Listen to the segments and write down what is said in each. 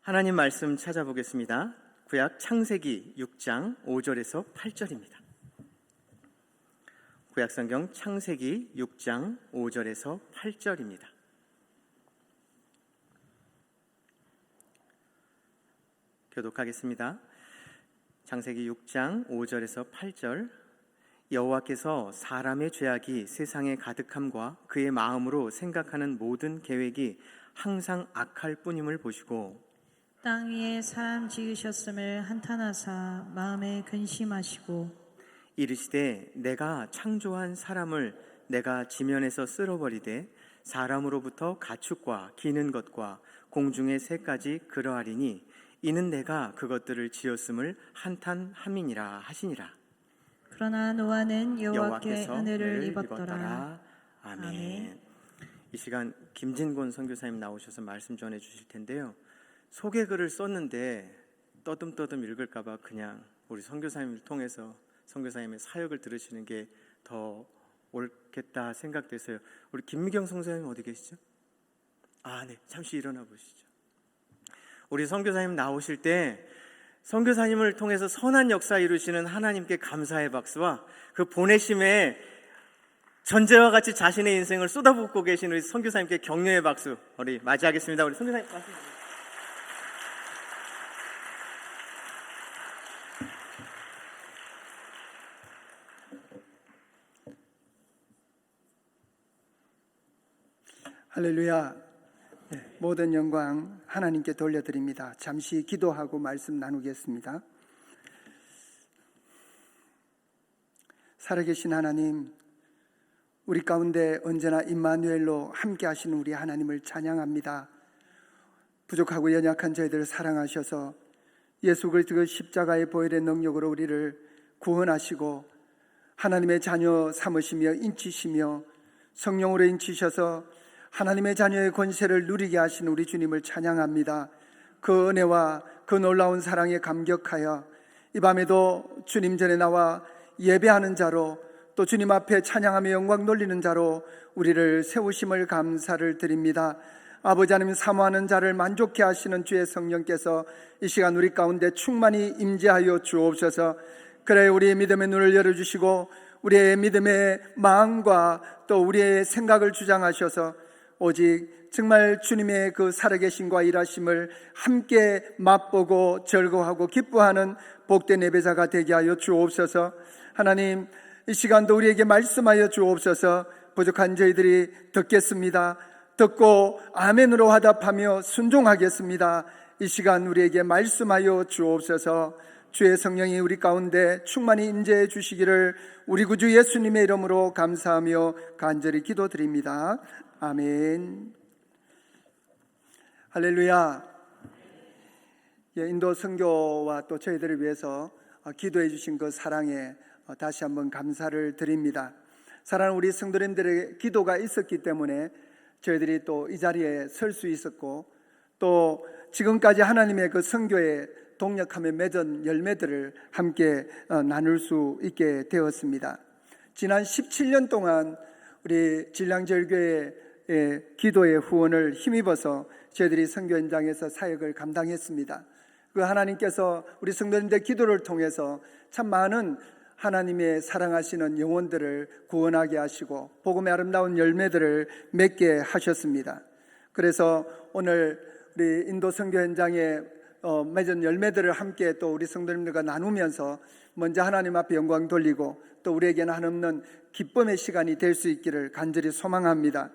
하나님 말씀 찾아보겠습니다. 구약 창세기 6장 5절에서 8절입니다. 구약 성경 창세기 6장 5절에서 8절입니다. 교독하겠습니다. 창세기 6장 5절에서 8절. 여호와께서 사람의 죄악이 세상에 가득함과 그의 마음으로 생각하는 모든 계획이 항상 악할 뿐임을 보시고 땅 위에 사람 지으셨음을 한탄하사 마음에 근심하시고 이르시되 내가 창조한 사람을 내가 지면에서 쓸어버리되 사람으로부터 가축과 기는 것과 공중의 새까지 그러하리니 이는 내가 그것들을 지었음을 한탄함이니라 하시니라. 그러나 노아는 여호와께 은혜를 입었더라. 아멘. 이 시간 김진곤 선교사님 나오셔서 말씀 전해 주실 텐데요. 소개글을 썼는데 떠듬떠듬 읽을까 봐 그냥 우리 선교사님을 통해서 선교사님의 사역을 들으시는 게 더 옳겠다 생각돼서요. 우리 김미경 선교사님 어디 계시죠? 네, 잠시 일어나 보시죠. 우리 선교사님 나오실 때 선교사님을 통해서 선한 역사 이루시는 하나님께 감사의 박수와 그 보내심에 전제와 같이 자신의 인생을 쏟아붓고 계신 우리 선교사님께 격려의 박수 우리 맞이하겠습니다. 우리 선교사님 말씀. 할렐루야. 모든 영광 하나님께 돌려드립니다. 잠시 기도하고 말씀 나누겠습니다. 살아계신 하나님, 우리 가운데 언제나 임마누엘로 함께 하시는 우리 하나님을 찬양합니다. 부족하고 연약한 저희들을 사랑하셔서 예수 그리스도의 십자가의 보혈의 능력으로 우리를 구원하시고 하나님의 자녀 삼으시며 인치시며 성령으로 인치셔서 하나님의 자녀의 권세를 누리게 하신 우리 주님을 찬양합니다. 그 은혜와 그 놀라운 사랑에 감격하여 이 밤에도 주님 전에 나와 예배하는 자로 또 주님 앞에 찬양하며 영광 돌리는 자로 우리를 세우심을 감사를 드립니다. 아버지 하나님, 사모하는 자를 만족케 하시는 주의 성령께서 이 시간 우리 가운데 충만히 임재하여 주옵소서. 그래 우리의 믿음의 눈을 열어주시고 우리의 믿음의 마음과 또 우리의 생각을 주장하셔서 오직 정말 주님의 그 살아계심과 일하심을 함께 맛보고 즐거워하고 기뻐하는 복된 예배자가 되게 하여 주옵소서. 하나님, 이 시간도 우리에게 말씀하여 주옵소서. 부족한 저희들이 듣겠습니다. 듣고 아멘으로 화답하며 순종하겠습니다. 이 시간 우리에게 말씀하여 주옵소서. 주의 성령이 우리 가운데 충만히 임재해 주시기를 우리 구주 예수님의 이름으로 감사하며 간절히 기도드립니다. 아멘. 할렐루야. 인도 선교와 또 저희들을 위해서 기도해 주신 그 사랑에 다시 한번 감사를 드립니다. 사랑하는 우리 성도님들의 기도가 있었기 때문에 저희들이 또 이 자리에 설 수 있었고 또 지금까지 하나님의 그 선교에 동력하며 맺은 열매들을 함께 나눌 수 있게 되었습니다. 지난 17년 동안 우리 진량절교회 기도의 후원을 힘입어서 저희들이 선교 현장에서 사역을 감당했습니다. 그 하나님께서 우리 성도님들 기도를 통해서 참 많은 하나님의 사랑하시는 영혼들을 구원하게 하시고 복음의 아름다운 열매들을 맺게 하셨습니다. 그래서 오늘 우리 인도 선교 현장에 맺은 열매들을 함께 또 우리 성도님들과 나누면서 먼저 하나님 앞에 영광 돌리고 또 우리에게는 한없는 기쁨의 시간이 될 수 있기를 간절히 소망합니다.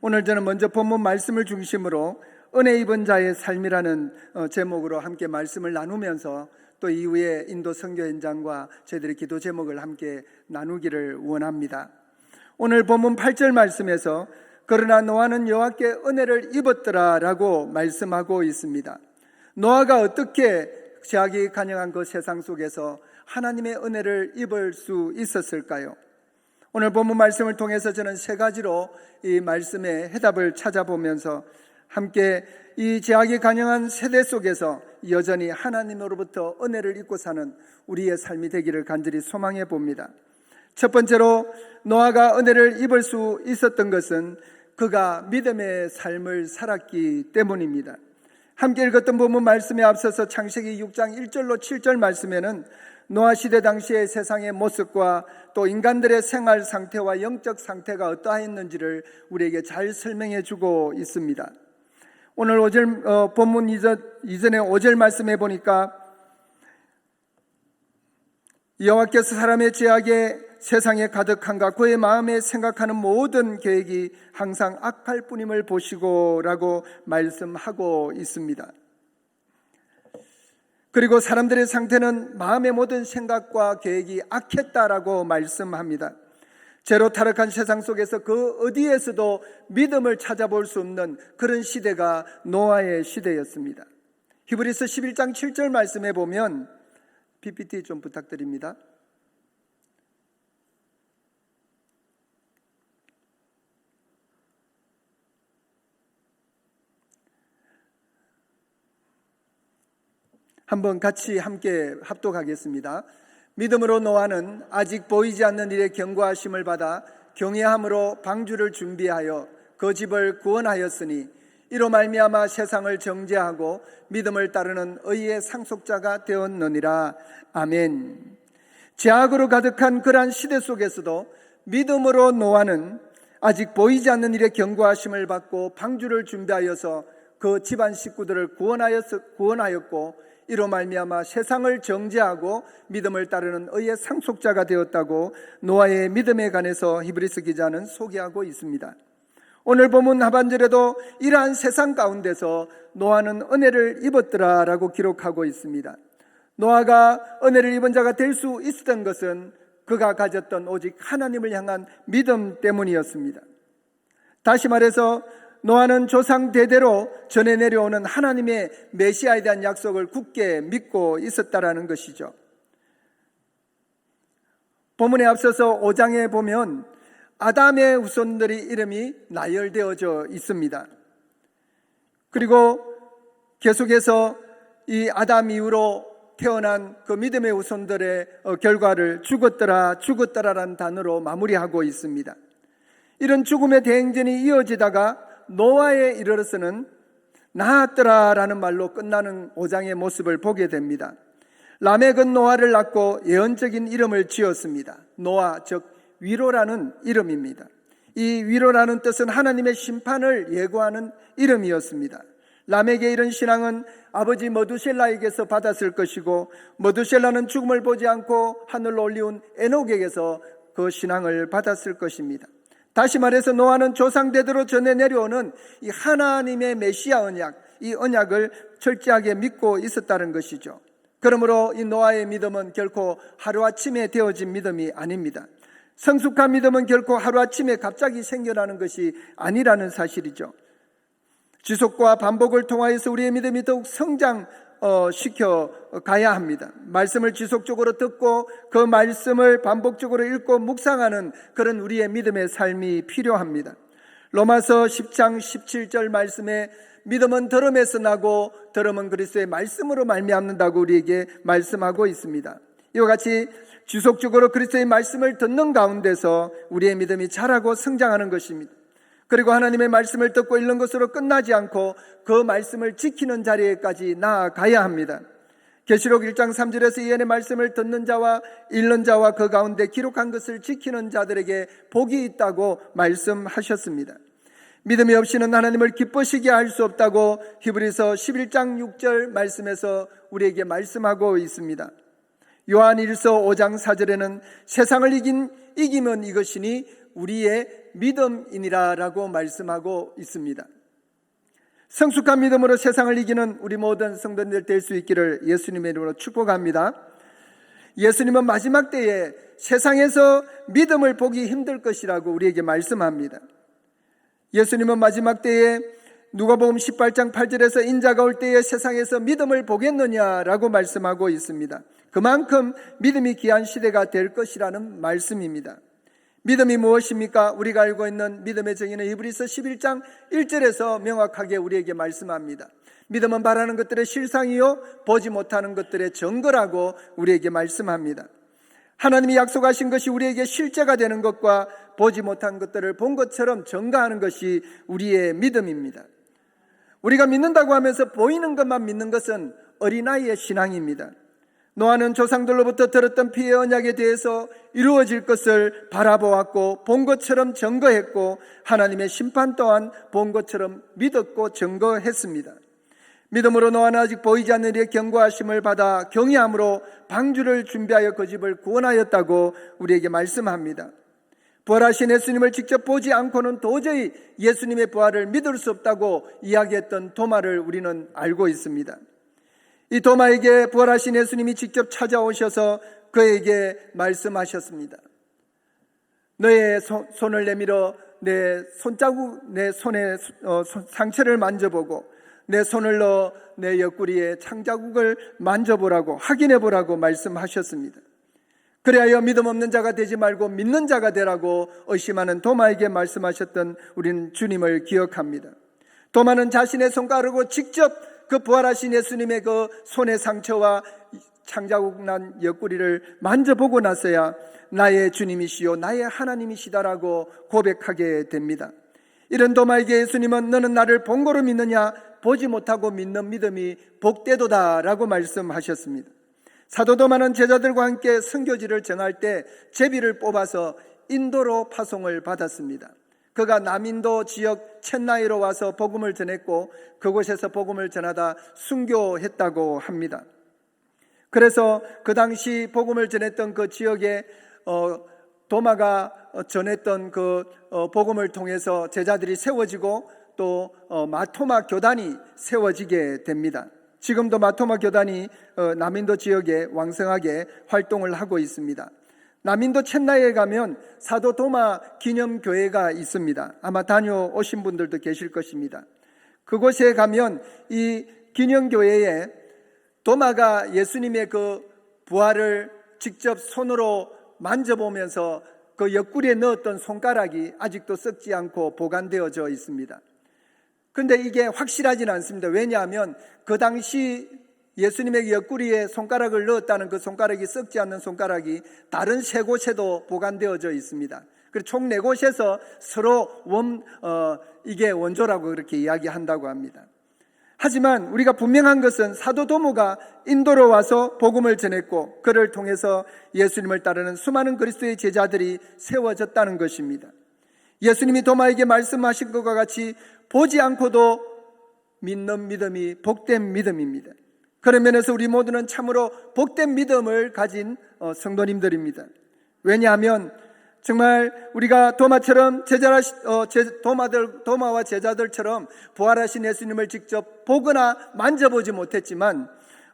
오늘 저는 먼저 본문 말씀을 중심으로 은혜 입은 자의 삶이라는 제목으로 함께 말씀을 나누면서 또 이후에 인도 선교 현장과 저희들의 기도 제목을 함께 나누기를 원합니다. 오늘 본문 8절 말씀에서 그러나 노아는 여호와께 은혜를 입었더라 라고 말씀하고 있습니다. 노아가 어떻게 죄악이 간영한 그 세상 속에서 하나님의 은혜를 입을 수 있었을까요? 오늘 본문 말씀을 통해서 저는 세 가지로 이 말씀의 해답을 찾아보면서 함께 이 죄악이 간영한 세대 속에서 여전히 하나님으로부터 은혜를 입고 사는 우리의 삶이 되기를 간절히 소망해 봅니다. 첫 번째로 노아가 은혜를 입을 수 있었던 것은 그가 믿음의 삶을 살았기 때문입니다. 함께 읽었던 본문 말씀에 앞서서 창세기 6장 1절로 7절 말씀에는 노아 시대 당시의 세상의 모습과 또 인간들의 생활 상태와 영적 상태가 어떠했는지를 우리에게 잘 설명해 주고 있습니다. 오늘 5절 본문 이전에 5절 말씀해 보니까 여호와께서 사람의 죄악에 세상에 가득한가 그의 마음에 생각하는 모든 계획이 항상 악할 뿐임을 보시고 라고 말씀하고 있습니다. 그리고 사람들의 상태는 마음의 모든 생각과 계획이 악했다라고 말씀합니다. 죄로 타락한 세상 속에서 그 어디에서도 믿음을 찾아볼 수 없는 그런 시대가 노아의 시대였습니다. 히브리서 11장 7절 말씀에 보면 PPT 좀 부탁드립니다. 한번 같이 함께 합독하겠습니다. 믿음으로 노아는 아직 보이지 않는 일에 경고하심을 받아 경외함으로 방주를 준비하여 그 집을 구원하였으니 이로 말미암아 세상을 정죄하고 믿음을 따르는 의의 상속자가 되었느니라. 아멘. 죄악으로 가득한 그러한 시대 속에서도 믿음으로 노아는 아직 보이지 않는 일에 경고하심을 받고 방주를 준비하여서 그 집안 식구들을 구원하였고 이로 말미암아 세상을 정죄하고 믿음을 따르는 의의 상속자가 되었다고 노아의 믿음에 관해서 히브리서 기자는 소개하고 있습니다. 오늘 본문 하반절에도 이러한 세상 가운데서 노아는 은혜를 입었더라라고 기록하고 있습니다. 노아가 은혜를 입은 자가 될 수 있었던 것은 그가 가졌던 오직 하나님을 향한 믿음 때문이었습니다. 다시 말해서 노아는 조상 대대로 전해 내려오는 하나님의 메시아에 대한 약속을 굳게 믿고 있었다라는 것이죠. 본문에 앞서서 5장에 보면 아담의 후손들이 이름이 나열되어져 있습니다. 그리고 계속해서 이 아담 이후로 태어난 그 믿음의 후손들의 결과를 죽었더라라는 단어로 마무리하고 있습니다. 이런 죽음의 대행전이 이어지다가 노아에 이르러서는 나았더라라는 말로 끝나는 5장의 모습을 보게 됩니다. 라멕은 노아를 낳고 예언적인 이름을 지었습니다. 노아 즉 위로라는 이름입니다. 이 위로라는 뜻은 하나님의 심판을 예고하는 이름이었습니다. 라멕의 이런 신앙은 아버지 머두셀라에게서 받았을 것이고 머두셀라는 죽음을 보지 않고 하늘로 올리운 에녹에게서 그 신앙을 받았을 것입니다. 다시 말해서 노아는 조상 대대로 전해 내려오는 이 하나님의 메시아 언약, 이 언약을 철저하게 믿고 있었다는 것이죠. 그러므로 이 노아의 믿음은 결코 하루아침에 되어진 믿음이 아닙니다. 성숙한 믿음은 결코 하루아침에 갑자기 생겨나는 것이 아니라는 사실이죠. 지속과 반복을 통하여서 우리의 믿음이 더욱 성장시켜 가야 합니다. 말씀을 지속적으로 듣고 그 말씀을 반복적으로 읽고 묵상하는 그런 우리의 믿음의 삶이 필요합니다. 로마서 10장 17절 말씀에 믿음은 들음에서 나고 들음은 그리스도의 말씀으로 말미암는다고 우리에게 말씀하고 있습니다. 이와 같이 지속적으로 그리스도의 말씀을 듣는 가운데서 우리의 믿음이 자라고 성장하는 것입니다. 그리고 하나님의 말씀을 듣고 읽는 것으로 끝나지 않고 그 말씀을 지키는 자리에까지 나아가야 합니다. 계시록 1장 3절에서 이 안의 말씀을 듣는 자와 읽는 자와 그 가운데 기록한 것을 지키는 자들에게 복이 있다고 말씀하셨습니다. 믿음이 없이는 하나님을 기쁘시게 할 수 없다고 히브리서 11장 6절 말씀에서 우리에게 말씀하고 있습니다. 요한일서 5장 4절에는 세상을 이기면 이것이니 우리의 믿음이니라 라고 말씀하고 있습니다. 성숙한 믿음으로 세상을 이기는 우리 모든 성도들 될 수 있기를 예수님의 이름으로 축복합니다. 예수님은 마지막 때에 세상에서 믿음을 보기 힘들 것이라고 우리에게 말씀합니다. 예수님은 마지막 때에 누가복음 18장 8절에서 인자가 올 때에 세상에서 믿음을 보겠느냐라고 말씀하고 있습니다. 그만큼 믿음이 귀한 시대가 될 것이라는 말씀입니다. 믿음이 무엇입니까? 우리가 알고 있는 믿음의 정의는 히브리서 11장 1절에서 명확하게 우리에게 말씀합니다. 믿음은 바라는 것들의 실상이요 보지 못하는 것들의 증거라고 우리에게 말씀합니다. 하나님이 약속하신 것이 우리에게 실제가 되는 것과 보지 못한 것들을 본 것처럼 증거하는 것이 우리의 믿음입니다. 우리가 믿는다고 하면서 보이는 것만 믿는 것은 어린아이의 신앙입니다. 노아는 조상들로부터 들었던 피의 언약에 대해서 이루어질 것을 바라보았고 본 것처럼 증거했고 하나님의 심판 또한 본 것처럼 믿었고 증거했습니다. 믿음으로 노아는 아직 보이지 않는 일의 경고하심을 받아 경외함으로 방주를 준비하여 그 집을 구원하였다고 우리에게 말씀합니다. 부활하신 예수님을 직접 보지 않고는 도저히 예수님의 부활을 믿을 수 없다고 이야기했던 도마를 우리는 알고 있습니다. 이 도마에게 부활하신 예수님이 직접 찾아오셔서 그에게 말씀하셨습니다. 너의 손을 내밀어 내 손자국, 내 손에 상처를 만져보고 내 손을 넣어 내 옆구리에 창자국을 만져보라고, 확인해보라고 말씀하셨습니다. 그리하여 믿음 없는 자가 되지 말고 믿는 자가 되라고 의심하는 도마에게 말씀하셨던 우리는 주님을 기억합니다. 도마는 자신의 손가락으로 직접 그 부활하신 예수님의 그 손의 상처와 창자국 난 옆구리를 만져보고 나서야 나의 주님이시요 나의 하나님이시다라고 고백하게 됩니다. 이런 도마에게 예수님은 너는 나를 본 거로 믿느냐, 보지 못하고 믿는 믿음이 복되도다 라고 말씀하셨습니다. 사도 도마는 제자들과 함께 선교지를 정할 때 제비를 뽑아서 인도로 파송을 받았습니다. 그가 남인도 지역 첸나이로 와서 복음을 전했고 그곳에서 복음을 전하다 순교했다고 합니다. 그래서 그 당시 복음을 전했던 그 지역에 도마가 전했던 그 복음을 통해서 제자들이 세워지고 또 마토마 교단이 세워지게 됩니다. 지금도 마토마 교단이 남인도 지역에 왕성하게 활동을 하고 있습니다. 남인도 첸나이에 가면 사도 도마 기념교회가 있습니다. 아마 다녀오신 분들도 계실 것입니다. 그곳에 가면 이 기념교회에 도마가 예수님의 그 부활을 직접 손으로 만져보면서 그 옆구리에 넣었던 손가락이 아직도 썩지 않고 보관되어져 있습니다. 그런데 이게 확실하지는 않습니다. 왜냐하면 그 당시 예수님의 옆구리에 손가락을 넣었다는 그 손가락이 썩지 않는 손가락이 다른 세 곳에도 보관되어져 있습니다. 그래서 총 4곳에서 서로 이게 원조라고 그렇게 이야기한다고 합니다. 하지만 우리가 분명한 것은 사도 도마가 인도로 와서 복음을 전했고 그를 통해서 예수님을 따르는 수많은 그리스도의 제자들이 세워졌다는 것입니다. 예수님이 도마에게 말씀하신 것과 같이 보지 않고도 믿는 믿음이 복된 믿음입니다. 그런 면에서 우리 모두는 참으로 복된 믿음을 가진 성도님들입니다. 왜냐하면 정말 우리가 도마처럼 도마와 제자들처럼 부활하신 예수님을 직접 보거나 만져보지 못했지만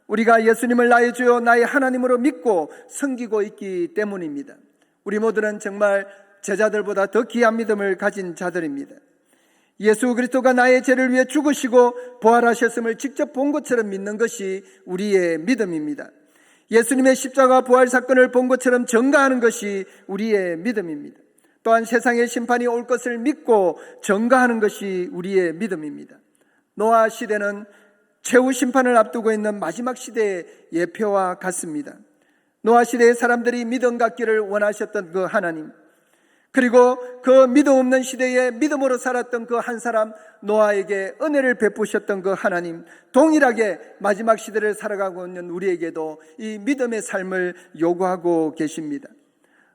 우리가 예수님을 나의 주요 나의 하나님으로 믿고 섬기고 있기 때문입니다. 우리 모두는 정말 제자들보다 더 귀한 믿음을 가진 자들입니다. 예수 그리스도가 나의 죄를 위해 죽으시고 부활하셨음을 직접 본 것처럼 믿는 것이 우리의 믿음입니다. 예수님의 십자가 부활 사건을 본 것처럼 증거하는 것이 우리의 믿음입니다. 또한 세상의 심판이 올 것을 믿고 증거하는 것이 우리의 믿음입니다. 노아 시대는 최후 심판을 앞두고 있는 마지막 시대의 예표와 같습니다. 노아 시대의 사람들이 믿음 갖기를 원하셨던 그 하나님, 그리고 그 믿음 없는 시대에 믿음으로 살았던 그 한 사람 노아에게 은혜를 베푸셨던 그 하나님, 동일하게 마지막 시대를 살아가고 있는 우리에게도 이 믿음의 삶을 요구하고 계십니다.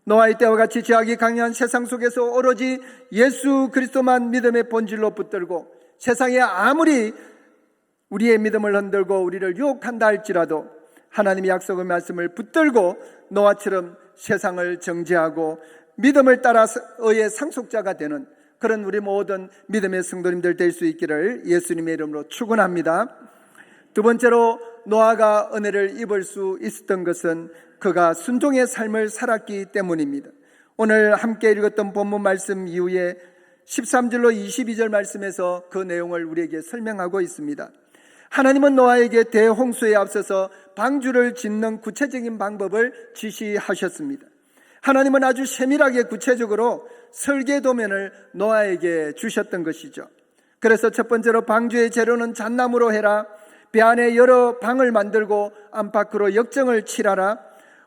노아의 때와 같이 죄악이 강렬한 세상 속에서 오로지 예수 그리스도만 믿음의 본질로 붙들고 세상에 아무리 우리의 믿음을 흔들고 우리를 유혹한다 할지라도 하나님의 약속의 말씀을 붙들고 노아처럼 세상을 정죄하고 믿음을 따라 의의 상속자가 되는 그런 우리 모든 믿음의 성도님들 될 수 있기를 예수님의 이름으로 축원합니다. 두 번째로 노아가 은혜를 입을 수 있었던 것은 그가 순종의 삶을 살았기 때문입니다. 오늘 함께 읽었던 본문 말씀 이후에 13절로 22절 말씀에서 그 내용을 우리에게 설명하고 있습니다. 하나님은 노아에게 대홍수에 앞서서 방주를 짓는 구체적인 방법을 지시하셨습니다. 하나님은 아주 세밀하게 구체적으로 설계 도면을 노아에게 주셨던 것이죠. 그래서 첫 번째로 방주의 재료는 잣나무로 해라. 배 안에 여러 방을 만들고 안팎으로 역정을 칠하라.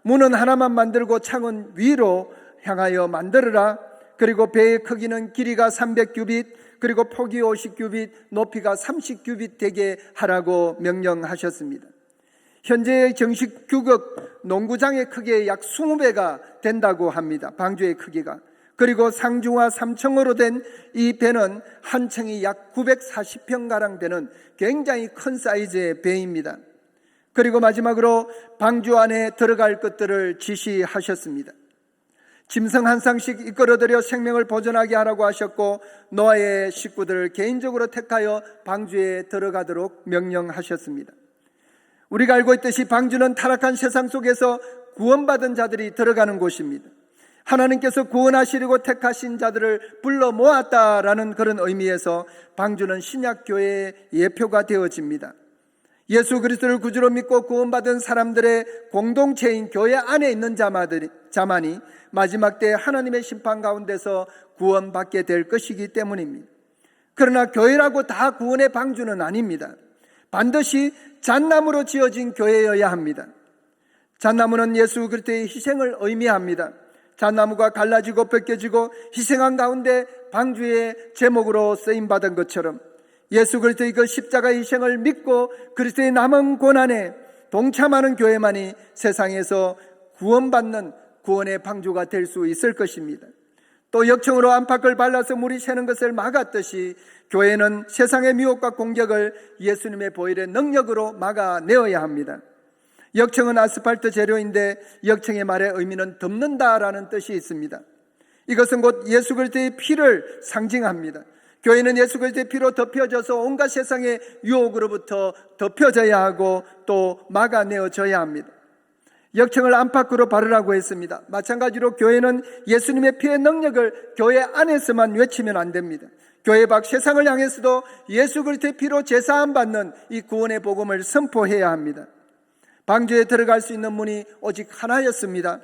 문은 하나만 만들고 창은 위로 향하여 만들어라. 그리고 배의 크기는 길이가 300규빗, 그리고 폭이 50규빗, 높이가 30규빗 되게 하라고 명령하셨습니다. 현재의 정식 규격 농구장의 크기의 약 20배가 된다고 합니다. 방주의 크기가. 그리고 상중하 3층으로 된 이 배는 한 층이 약 940평가량 되는 굉장히 큰 사이즈의 배입니다. 그리고 마지막으로 방주 안에 들어갈 것들을 지시하셨습니다. 짐승 한 쌍씩 이끌어들여 생명을 보존하게 하라고 하셨고, 노아의 식구들을 개인적으로 택하여 방주에 들어가도록 명령하셨습니다. 우리가 알고 있듯이 방주는 타락한 세상 속에서 구원받은 자들이 들어가는 곳입니다. 하나님께서 구원하시려고 택하신 자들을 불러 모았다라는 그런 의미에서 방주는 신약교회의 예표가 되어집니다. 예수 그리스도를 구주로 믿고 구원받은 사람들의 공동체인 교회 안에 있는 자만이 마지막 때 하나님의 심판 가운데서 구원받게 될 것이기 때문입니다. 그러나 교회라고 다 구원의 방주는 아닙니다. 반드시 잣나무로 지어진 교회여야 합니다. 잣나무는 예수 그리스도의 희생을 의미합니다. 잣나무가 갈라지고 벗겨지고 희생한 가운데 방주의 제목으로 쓰임받은 것처럼 예수 그리스도의 그 십자가의 희생을 믿고 그리스도의 남은 고난에 동참하는 교회만이 세상에서 구원받는 구원의 방주가 될 수 있을 것입니다. 또 역청으로 안팎을 발라서 물이 새는 것을 막았듯이 교회는 세상의 미혹과 공격을 예수님의 보혈의 능력으로 막아내어야 합니다. 역청은 아스팔트 재료인데 역청의 말의 의미는 덮는다라는 뜻이 있습니다. 이것은 곧 예수 그리스도의 피를 상징합니다. 교회는 예수 그리스도의 피로 덮여져서 온갖 세상의 유혹으로부터 덮여져야 하고 또 막아내어져야 합니다. 역청을 안팎으로 바르라고 했습니다. 마찬가지로 교회는 예수님의 피의 능력을 교회 안에서만 외치면 안 됩니다. 교회 밖 세상을 향해서도 예수 그리스도의 피로 제사함 받는 이 구원의 복음을 선포해야 합니다. 방주에 들어갈 수 있는 문이 오직 하나였습니다.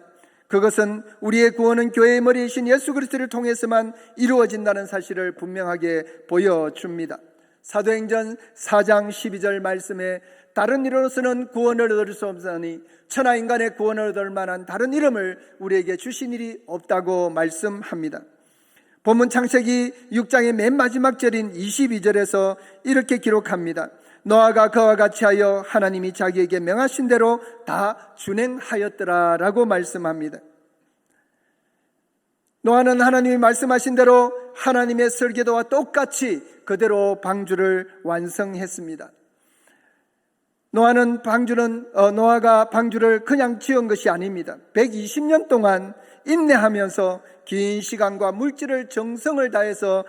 그것은 우리의 구원은 교회의 머리이신 예수 그리스도를 통해서만 이루어진다는 사실을 분명하게 보여줍니다. 사도행전 4장 12절 말씀에 다른 이로서는 구원을 얻을 수 없으니 천하 인간의 구원을 얻을 만한 다른 이름을 우리에게 주신 일이 없다고 말씀합니다. 본문 창세기 6장의 맨 마지막 절인 22절에서 이렇게 기록합니다. 노아가 그와 같이 하여 하나님이 자기에게 명하신 대로 다 준행하였더라 라고 말씀합니다. 노아는 하나님이 말씀하신 대로 하나님의 설계도와 똑같이 그대로 방주를 완성했습니다. 노아가 방주를 그냥 지은 것이 아닙니다. 120년 동안 인내하면서 긴 시간과 물질을 정성을 다해서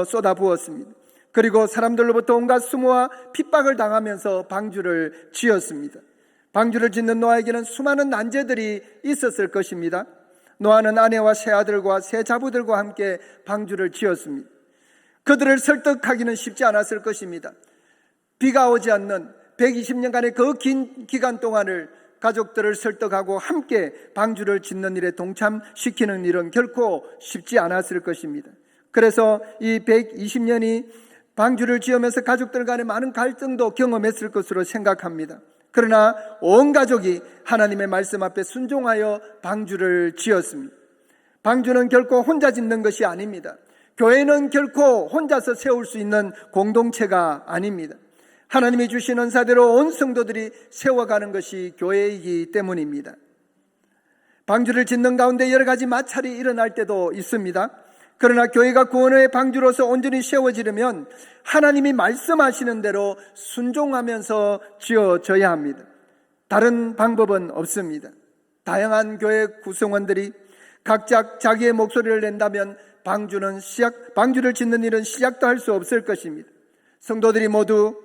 쏟아부었습니다. 그리고 사람들로부터 온갖 수모와 핍박을 당하면서 방주를 지었습니다. 방주를 짓는 노아에게는 수많은 난제들이 있었을 것입니다. 노아는 아내와 세 아들과 세 자부들과 함께 방주를 지었습니다. 그들을 설득하기는 쉽지 않았을 것입니다. 비가 오지 않는 120년간의 그 긴 기간 동안을 가족들을 설득하고 함께 방주를 짓는 일에 동참시키는 일은 결코 쉽지 않았을 것입니다. 그래서 이 120년이 방주를 지으면서 가족들 간의 많은 갈등도 경험했을 것으로 생각합니다. 그러나 온 가족이 하나님의 말씀 앞에 순종하여 방주를 지었습니다. 방주는 결코 혼자 짓는 것이 아닙니다. 교회는 결코 혼자서 세울 수 있는 공동체가 아닙니다. 하나님이 주신 은사대로 온 성도들이 세워가는 것이 교회이기 때문입니다. 방주를 짓는 가운데 여러 가지 마찰이 일어날 때도 있습니다. 그러나 교회가 구원의 방주로서 온전히 세워지려면 하나님이 말씀하시는 대로 순종하면서 지어져야 합니다. 다른 방법은 없습니다. 다양한 교회 구성원들이 각자 자기의 목소리를 낸다면 방주를 짓는 일은 시작도 할 수 없을 것입니다. 성도들이 모두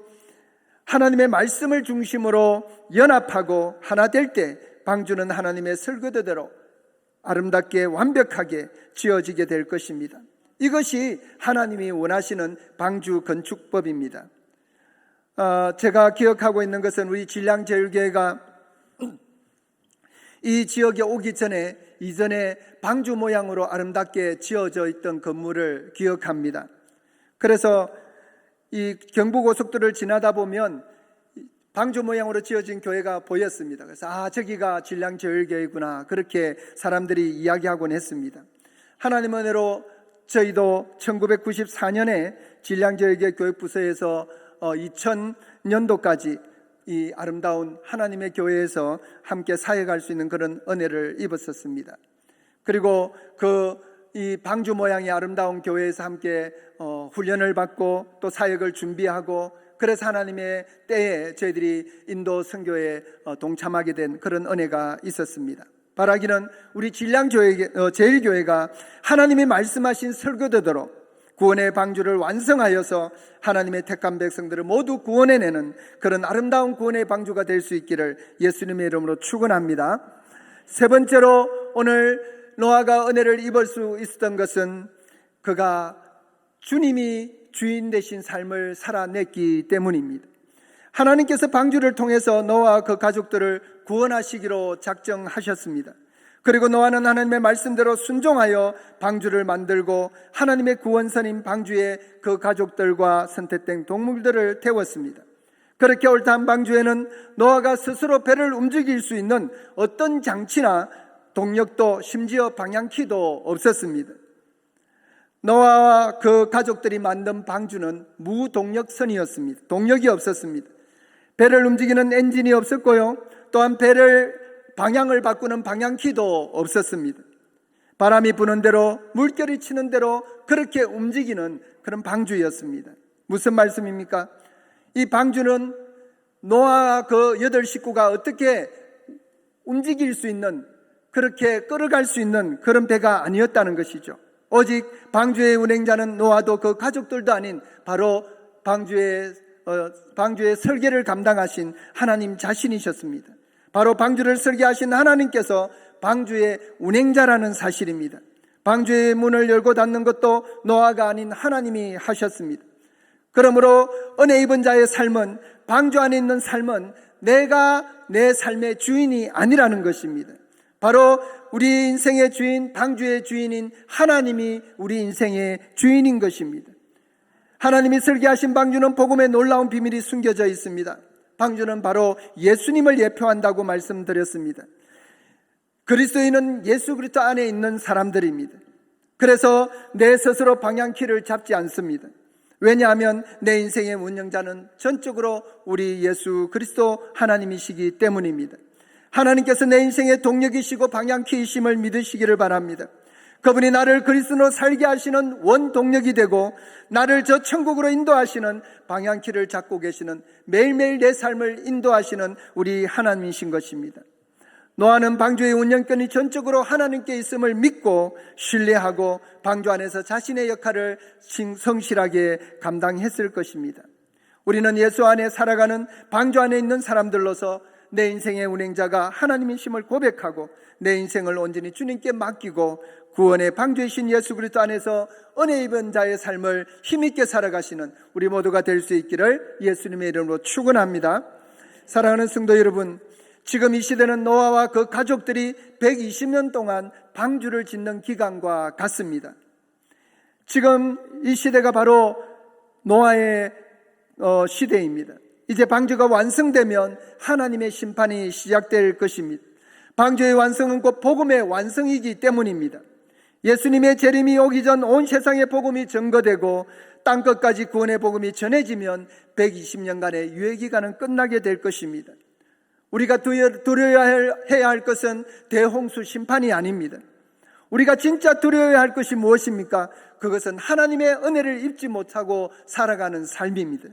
하나님의 말씀을 중심으로 연합하고 하나 될 때 방주는 하나님의 설계도대로 아름답게 완벽하게 지어지게 될 것입니다. 이것이 하나님이 원하시는 방주 건축법입니다. 제가 기억하고 있는 것은 우리 진량제일교회가 이 지역에 오기 전에 이전에 방주 모양으로 아름답게 지어져 있던 건물을 기억합니다. 그래서 이 경부고속도로를 지나다 보면 방주 모양으로 지어진 교회가 보였습니다. 그래서 저기가 진량제일교회구나 그렇게 사람들이 이야기하곤 했습니다. 하나님의 은혜로 저희도 1994년에 진량지역의 교육부서에서 2000년도까지 이 아름다운 하나님의 교회에서 함께 사역할 수 있는 그런 은혜를 입었었습니다. 그리고 이 방주 모양의 아름다운 교회에서 함께 훈련을 받고 또 사역을 준비하고, 그래서 하나님의 때에 저희들이 인도 선교에 동참하게 된 그런 은혜가 있었습니다. 바라기는 우리 제일교회가 하나님이 말씀하신 설교대로 구원의 방주를 완성하여서 하나님의 택한 백성들을 모두 구원해내는 그런 아름다운 구원의 방주가 될 수 있기를 예수님의 이름으로 축원합니다. 세 번째로 오늘 노아가 은혜를 입을 수 있었던 것은 그가 주님이 주인 되신 삶을 살아냈기 때문입니다. 하나님께서 방주를 통해서 노아와 그 가족들을 구원하시기로 작정하셨습니다. 그리고 노아는 하나님의 말씀대로 순종하여 방주를 만들고 하나님의 구원선인 방주에 그 가족들과 선택된 동물들을 태웠습니다. 그렇게 옳다한 방주에는 노아가 스스로 배를 움직일 수 있는 어떤 장치나 동력도 심지어 방향키도 없었습니다. 노아와 그 가족들이 만든 방주는 무동력선이었습니다. 동력이 없었습니다. 배를 움직이는 엔진이 없었고요, 또한 배를 방향을 바꾸는 방향키도 없었습니다. 바람이 부는 대로, 물결이 치는 대로 그렇게 움직이는 그런 방주였습니다. 무슨 말씀입니까? 이 방주는 노아와 그 8식구가 어떻게 움직일 수 있는, 그렇게 끌어갈 수 있는 그런 배가 아니었다는 것이죠. 오직 방주의 운행자는 노아도 그 가족들도 아닌 바로 방주의 설계를 감당하신 하나님 자신이셨습니다. 바로 방주를 설계하신 하나님께서 방주의 운행자라는 사실입니다. 방주의 문을 열고 닫는 것도 노아가 아닌 하나님이 하셨습니다. 그러므로 은혜 입은 자의 삶은, 방주 안에 있는 삶은 내가 내 삶의 주인이 아니라는 것입니다. 바로 우리 인생의 주인, 방주의 주인인 하나님이 우리 인생의 주인인 것입니다. 하나님이 설계하신 방주는 복음의 놀라운 비밀이 숨겨져 있습니다. 방주는 바로 예수님을 예표한다고 말씀드렸습니다. 그리스도인은 예수 그리스도 안에 있는 사람들입니다. 그래서 내 스스로 방향키를 잡지 않습니다. 왜냐하면 내 인생의 운영자는 전적으로 우리 예수 그리스도 하나님이시기 때문입니다. 하나님께서 내 인생의 동력이시고 방향키이심을 믿으시기를 바랍니다. 그분이 나를 그리스도로 살게 하시는 원동력이 되고 나를 저 천국으로 인도하시는 방향키를 잡고 계시는, 매일매일 내 삶을 인도하시는 우리 하나님이신 것입니다. 노아는 방주의 운영권이 전적으로 하나님께 있음을 믿고 신뢰하고 방주 안에서 자신의 역할을 성실하게 감당했을 것입니다. 우리는 예수 안에 살아가는 방주 안에 있는 사람들로서 내 인생의 운행자가 하나님이심을 고백하고 내 인생을 온전히 주님께 맡기고 구원의 방주이신 예수 그리스도 안에서 은혜 입은 자의 삶을 힘있게 살아가시는 우리 모두가 될 수 있기를 예수님의 이름으로 축원합니다. 사랑하는 성도 여러분, 지금 이 시대는 노아와 그 가족들이 120년 동안 방주를 짓는 기간과 같습니다. 지금 이 시대가 바로 노아의 시대입니다. 이제 방주가 완성되면 하나님의 심판이 시작될 것입니다. 방주의 완성은 곧 복음의 완성이기 때문입니다. 예수님의 재림이 오기 전 온 세상의 복음이 증거되고 땅끝까지 구원의 복음이 전해지면 120년간의 유예기간은 끝나게 될 것입니다. 우리가 두려워해야 할 것은 대홍수 심판이 아닙니다. 우리가 진짜 두려워해야 할 것이 무엇입니까? 그것은 하나님의 은혜를 입지 못하고 살아가는 삶입니다.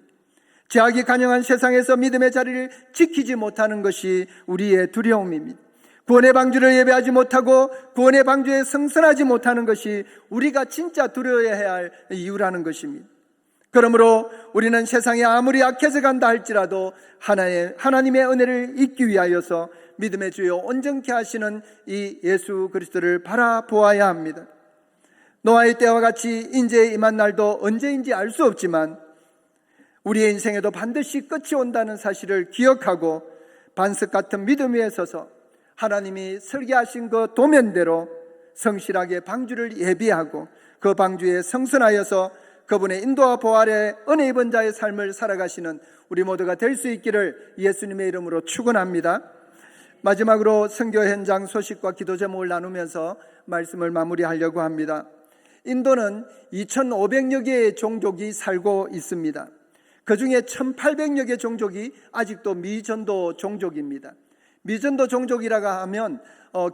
죄악이 간영한 세상에서 믿음의 자리를 지키지 못하는 것이 우리의 두려움입니다. 구원의 방주를 예배하지 못하고 구원의 방주에 성선하지 못하는 것이 우리가 진짜 두려워해야 할 이유라는 것입니다. 그러므로 우리는 세상이 아무리 악해져 간다 할지라도 하나님의 은혜를 잊기 위하여서 믿음의 주요 온전케 하시는 이 예수 그리스도를 바라보아야 합니다. 노아의 때와 같이 인재에 임한 날도 언제인지 알 수 없지만 우리의 인생에도 반드시 끝이 온다는 사실을 기억하고 반석 같은 믿음 위에 서서 하나님이 설계하신 그 도면대로 성실하게 방주를 예비하고 그 방주에 성선하여서 그분의 인도와 보호 아래 은혜 입은 자의 삶을 살아가시는 우리 모두가 될 수 있기를 예수님의 이름으로 축원합니다. 마지막으로 선교 현장 소식과 기도 제목을 나누면서 말씀을 마무리하려고 합니다. 인도는 2,500여 개의 종족이 살고 있습니다. 그 중에 1,800여 개 종족이 아직도 미전도 종족입니다. 미전도 종족이라고 하면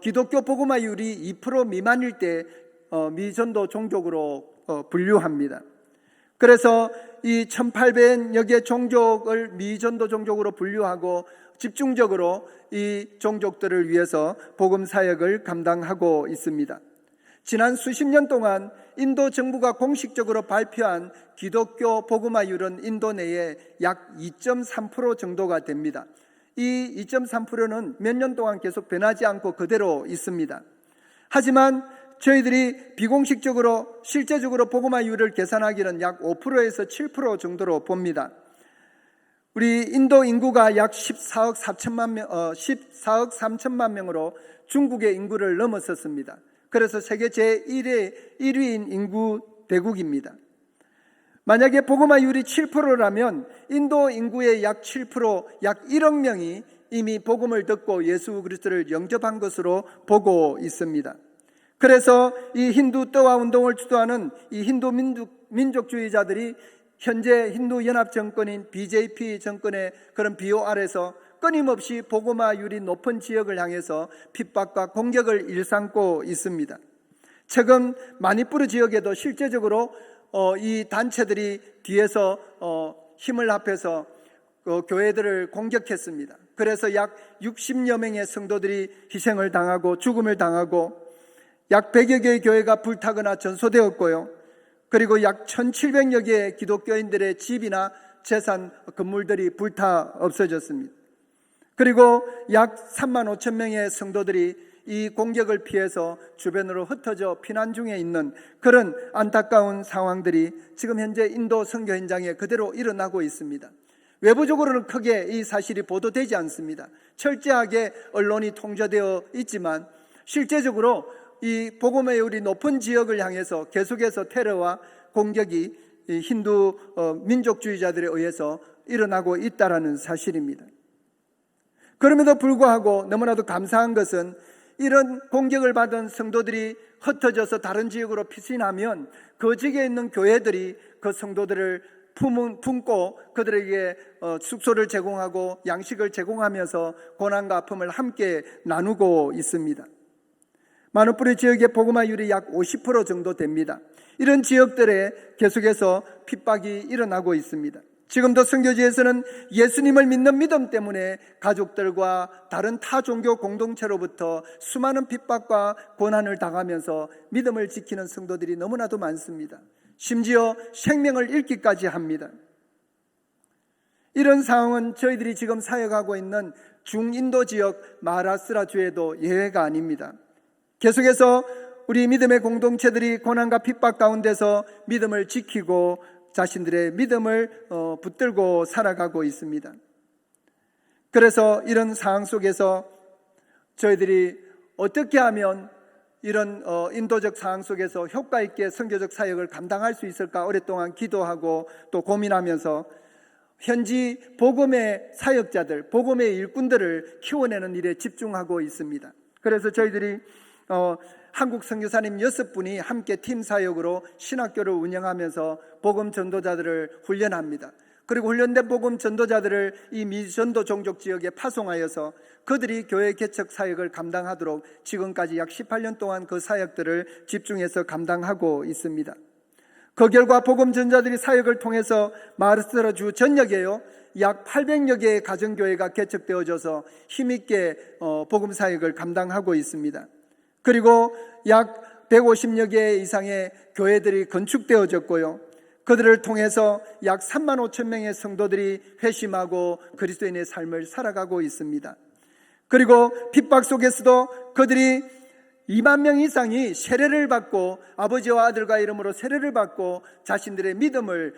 기독교 복음화율이 2% 미만일 때 미전도 종족으로 분류합니다. 그래서 이 1,800여 개 종족을 미전도 종족으로 분류하고 집중적으로 이 종족들을 위해서 복음 사역을 감당하고 있습니다. 지난 수십 년 동안 인도 정부가 공식적으로 발표한 기독교 복음화율은 인도 내에 약 2.3% 정도가 됩니다. 이 2.3%는 몇 년 동안 계속 변하지 않고 그대로 있습니다. 하지만 저희들이 비공식적으로 실제적으로 복음화율을 계산하기는 약 5%에서 7% 정도로 봅니다. 우리 인도 인구가 약 14억 3천만 명으로 중국의 인구를 넘어섰습니다. 그래서 세계 제1위인 인구 대국입니다. 만약에 복음화율이 7%라면 인도 인구의 약 7%, 약 1억 명이 이미 복음을 듣고 예수 그리스도를 영접한 것으로 보고 있습니다. 그래서 이 힌두 떠와 운동을 주도하는 이 힌두 민족주의자들이 현재 힌두 연합 정권인 BJP 정권의 그런 비호 아래서 끊임없이 복음화율이 높은 지역을 향해서 핍박과 공격을 일삼고 있습니다. 최근 마니푸르 지역에도 실제적으로 이 단체들이 뒤에서 힘을 합해서 교회들을 공격했습니다. 그래서 약 60여 명의 성도들이 희생을 당하고 죽음을 당하고 약 100여 개의 교회가 불타거나 전소되었고요. 그리고 약 1,700여 개의 기독교인들의 집이나 재산, 건물들이 불타 없어졌습니다. 그리고 약 3만 5천 명의 성도들이 이 공격을 피해서 주변으로 흩어져 피난 중에 있는 그런 안타까운 상황들이 지금 현재 인도 선교 현장에 그대로 일어나고 있습니다. 외부적으로는 크게 이 사실이 보도되지 않습니다. 철저하게 언론이 통제되어 있지만 실제적으로 이 복음화율이 높은 지역을 향해서 계속해서 테러와 공격이 힌두 민족주의자들에 의해서 일어나고 있다는 사실입니다. 그럼에도 불구하고 너무나도 감사한 것은 이런 공격을 받은 성도들이 흩어져서 다른 지역으로 피신하면 그 지역에 있는 교회들이 그 성도들을 품고 그들에게 숙소를 제공하고 양식을 제공하면서 고난과 아픔을 함께 나누고 있습니다. 마누푸르 지역의 복음화율이 약 50% 정도 됩니다. 이런 지역들에 계속해서 핍박이 일어나고 있습니다. 지금도 선교지에서는 예수님을 믿는 믿음 때문에 가족들과 다른 타 종교 공동체로부터 수많은 핍박과 고난을 당하면서 믿음을 지키는 성도들이 너무나도 많습니다. 심지어 생명을 잃기까지 합니다. 이런 상황은 저희들이 지금 사역하고 있는 중인도 지역 마하라스트라 주에도 예외가 아닙니다. 계속해서 우리 믿음의 공동체들이 고난과 핍박 가운데서 믿음을 지키고 자신들의 믿음을 붙들고 살아가고 있습니다. 그래서 이런 상황 속에서 저희들이 어떻게 하면 이런 인도적 상황 속에서 효과 있게 선교적 사역을 감당할 수 있을까 오랫동안 기도하고 또 고민하면서 현지 복음의 사역자들, 복음의 일꾼들을 키워내는 일에 집중하고 있습니다. 그래서 저희들이 한국 선교사님 6분이 함께 팀 사역으로 신학교를 운영하면서 복음 전도자들을 훈련합니다. 그리고 훈련된 복음 전도자들을 이 미전도 종족 지역에 파송하여서 그들이 교회 개척 사역을 감당하도록 지금까지 약 18년 동안 그 사역들을 집중해서 감당하고 있습니다. 그 결과 복음 전도자들이 사역을 통해서 마하라스트라 주 전역에요 약 800여 개의 가정교회가 개척되어져서 힘있게 복음 사역을 감당하고 있습니다. 그리고 약 150여 개 이상의 교회들이 건축되어졌고요. 그들을 통해서 약 3만 5천 명의 성도들이 회심하고 그리스도인의 삶을 살아가고 있습니다. 그리고 핍박 속에서도 그들이 2만 명 이상이 세례를 받고 아버지와 아들과 이름으로 세례를 받고 자신들의 믿음을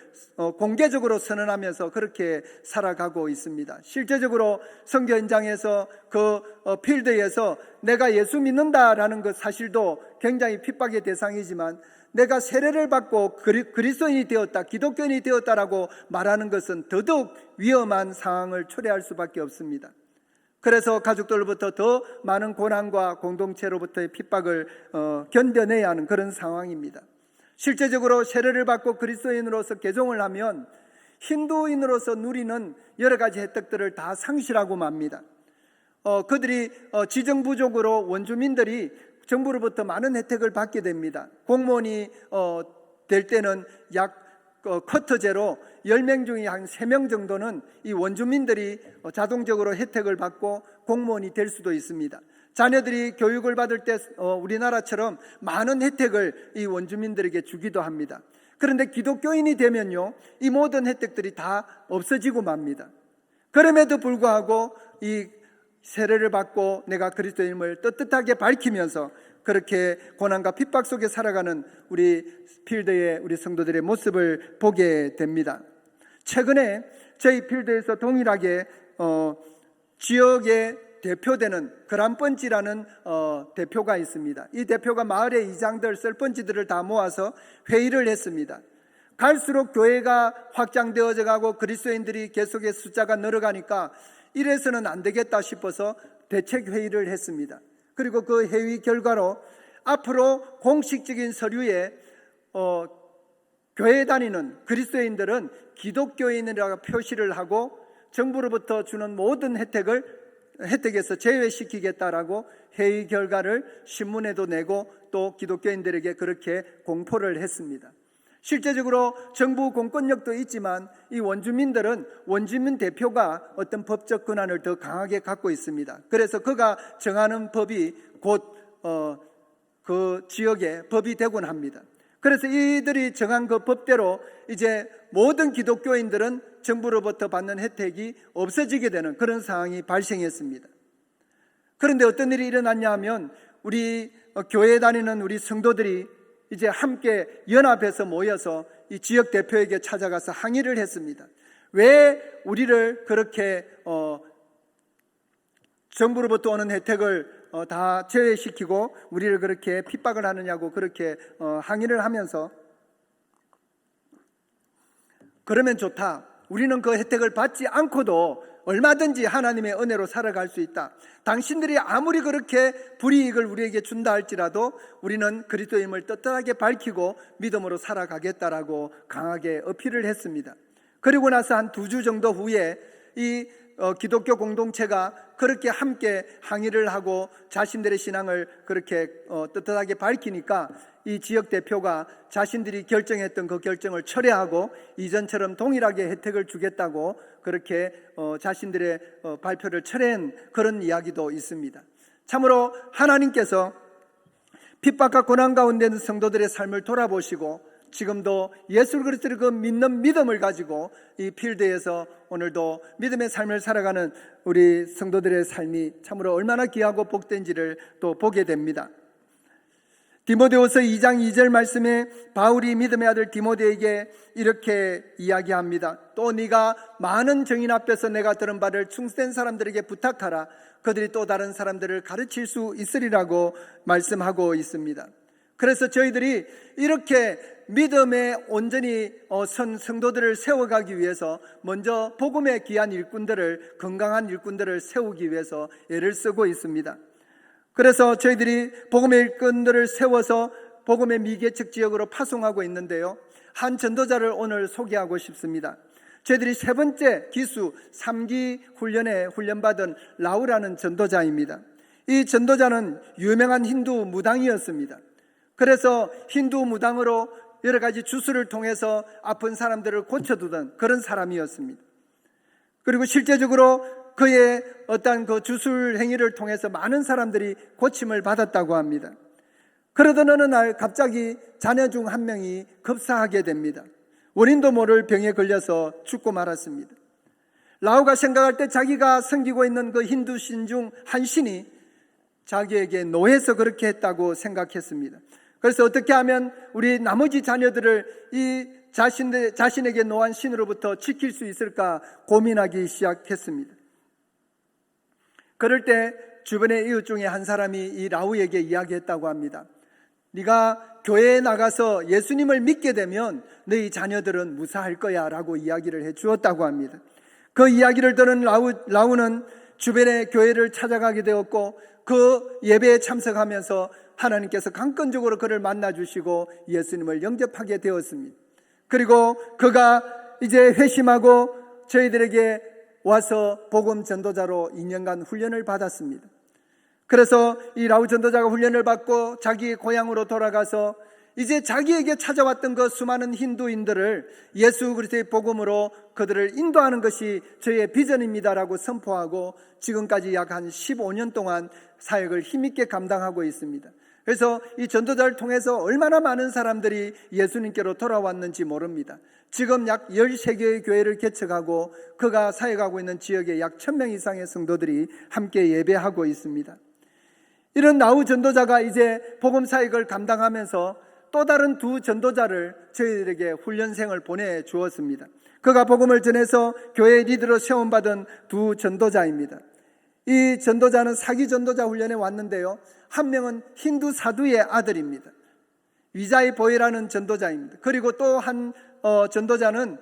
공개적으로 선언하면서 그렇게 살아가고 있습니다. 실제적으로 선교 현장에서 그 필드에서 내가 예수 믿는다라는 그 사실도 굉장히 핍박의 대상이지만 내가 세례를 받고 그리스도인이 되었다, 기독교인이 되었다라고 말하는 것은 더더욱 위험한 상황을 초래할 수밖에 없습니다. 그래서 가족들로부터 더 많은 고난과 공동체로부터의 핍박을 견뎌내야 하는 그런 상황입니다. 실제적으로 세례를 받고 그리스도인으로서 개종을 하면 힌두인으로서 누리는 여러 가지 혜택들을 다 상실하고 맙니다. 그들이 지정부족으로 원주민들이 정부로부터 많은 혜택을 받게 됩니다. 공무원이 될 때는 약 쿼터제로 10명 중에 한 3명 정도는 이 원주민들이 자동적으로 혜택을 받고 공무원이 될 수도 있습니다. 자녀들이 교육을 받을 때 우리나라처럼 많은 혜택을 이 원주민들에게 주기도 합니다. 그런데 기독교인이 되면요, 이 모든 혜택들이 다 없어지고 맙니다. 그럼에도 불구하고 이 세례를 받고 내가 그리스도임을 떳떳하게 밝히면서 그렇게 고난과 핍박 속에 살아가는 우리 필드의 우리 성도들의 모습을 보게 됩니다. 최근에 저희 필드에서 동일하게 지역의 대표되는 그란번지라는 대표가 있습니다. 이 대표가 마을의 이장들, 썰번지들을 다 모아서 회의를 했습니다. 갈수록 교회가 확장되어져 가고 그리스도인들이 계속해서 숫자가 늘어가니까 이래서는 안 되겠다 싶어서 대책 회의를 했습니다. 그리고 그 회의 결과로 앞으로 공식적인 서류에 교회 다니는 그리스도인들은 기독교인이라고 표시를 하고 정부로부터 주는 모든 혜택에서 제외시키겠다라고 회의 결과를 신문에도 내고 또 기독교인들에게 그렇게 공포를 했습니다. 실제적으로 정부 공권력도 있지만 이 원주민들은 원주민 대표가 어떤 법적 권한을 더 강하게 갖고 있습니다. 그래서 그가 정하는 법이 곧 그 지역의 법이 되곤 합니다. 그래서 이들이 정한 그 법대로 이제 모든 기독교인들은 정부로부터 받는 혜택이 없어지게 되는 그런 상황이 발생했습니다. 그런데 어떤 일이 일어났냐 하면 우리 교회 다니는 우리 성도들이 이제 함께 연합해서 모여서 이 지역 대표에게 찾아가서 항의를 했습니다. 왜 우리를 그렇게 정부로부터 오는 혜택을 다 제외시키고 우리를 그렇게 핍박을 하느냐고 그렇게 항의를 하면서, 그러면 좋다, 우리는 그 혜택을 받지 않고도 얼마든지 하나님의 은혜로 살아갈 수 있다. 당신들이 아무리 그렇게 불이익을 우리에게 준다 할지라도 우리는 그리스도임을 떳떳하게 밝히고 믿음으로 살아가겠다라고 강하게 어필을 했습니다. 그리고 나서 한 2주 정도 후에 이 기독교 공동체가 그렇게 함께 항의를 하고 자신들의 신앙을 그렇게 떳떳하게 밝히니까 이 지역 대표가 자신들이 결정했던 그 결정을 철회하고 이전처럼 동일하게 혜택을 주겠다고 그렇게 자신들의 발표를 철회한 그런 이야기도 있습니다. 참으로 하나님께서 핍박과 고난 가운데 있는 성도들의 삶을 돌아보시고 지금도 예수 그리스도를 그 믿는 믿음을 가지고 이 필드에서 오늘도 믿음의 삶을 살아가는 우리 성도들의 삶이 참으로 얼마나 귀하고 복된지를 또 보게 됩니다. 디모데후서 2장 2절 말씀에 바울이 믿음의 아들 디모데에게 이렇게 이야기합니다. 또 네가 많은 증인 앞에서 내가 들은 바를 충성된 사람들에게 부탁하라. 그들이 또 다른 사람들을 가르칠 수 있으리라고 말씀하고 있습니다. 그래서 저희들이 이렇게 믿음에 온전히 선 성도들을 세워가기 위해서 먼저 복음의 귀한 일꾼들을, 건강한 일꾼들을 세우기 위해서 애를 쓰고 있습니다. 그래서 저희들이 복음의 일꾼들을 세워서 복음의 미개척 지역으로 파송하고 있는데요, 한 전도자를 오늘 소개하고 싶습니다. 저희들이 3번째 기수 3기 훈련에 훈련받은 라우라는 전도자입니다. 이 전도자는 유명한 힌두 무당이었습니다. 그래서 힌두 무당으로 여러 가지 주술을 통해서 아픈 사람들을 고쳐두던 그런 사람이었습니다. 그리고 실제적으로 그의 어떤 그 주술 행위를 통해서 많은 사람들이 고침을 받았다고 합니다. 그러던 어느 날 갑자기 자녀 중 한 명이 급사하게 됩니다. 원인도 모를 병에 걸려서 죽고 말았습니다. 라우가 생각할 때 자기가 섬기고 있는 그 힌두 신 중 한 신이 자기에게 노해서 그렇게 했다고 생각했습니다. 그래서 어떻게 하면 우리 나머지 자녀들을 이 자신에게 노한 신으로부터 지킬 수 있을까 고민하기 시작했습니다. 그럴 때 주변의 이웃 중에 한 사람이 이 라우에게 이야기했다고 합니다. 네가 교회에 나가서 예수님을 믿게 되면 너희 자녀들은 무사할 거야 라고 이야기를 해 주었다고 합니다. 그 이야기를 들은 라우는 주변의 교회를 찾아가게 되었고 그 예배에 참석하면서 하나님께서 강권적으로 그를 만나주시고 예수님을 영접하게 되었습니다. 그리고 그가 이제 회심하고 저희들에게 와서 복음 전도자로 2년간 훈련을 받았습니다. 그래서 이 라우 전도자가 훈련을 받고 자기 고향으로 돌아가서 이제 자기에게 찾아왔던 그 수많은 힌두인들을 예수 그리스도의 복음으로 그들을 인도하는 것이 저의 비전입니다라고 선포하고 지금까지 약 한 15년 동안 사역을 힘있게 감당하고 있습니다. 그래서 이 전도자를 통해서 얼마나 많은 사람들이 예수님께로 돌아왔는지 모릅니다. 지금 약 13개의 교회를 개척하고 그가 사역하고 있는 지역에 약 1000명 이상의 성도들이 함께 예배하고 있습니다. 이런 라우 전도자가 이제 복음 사역을 감당하면서 또 다른 두 전도자를 저희들에게 훈련생을 보내주었습니다. 그가 복음을 전해서 교회 리더로 세움받은 두 전도자입니다. 이 전도자는 사기 전도자 훈련에 왔는데요, 한 명은 힌두 사두의 아들입니다. 위자이 보이라는 전도자입니다. 그리고 또 한 전도자는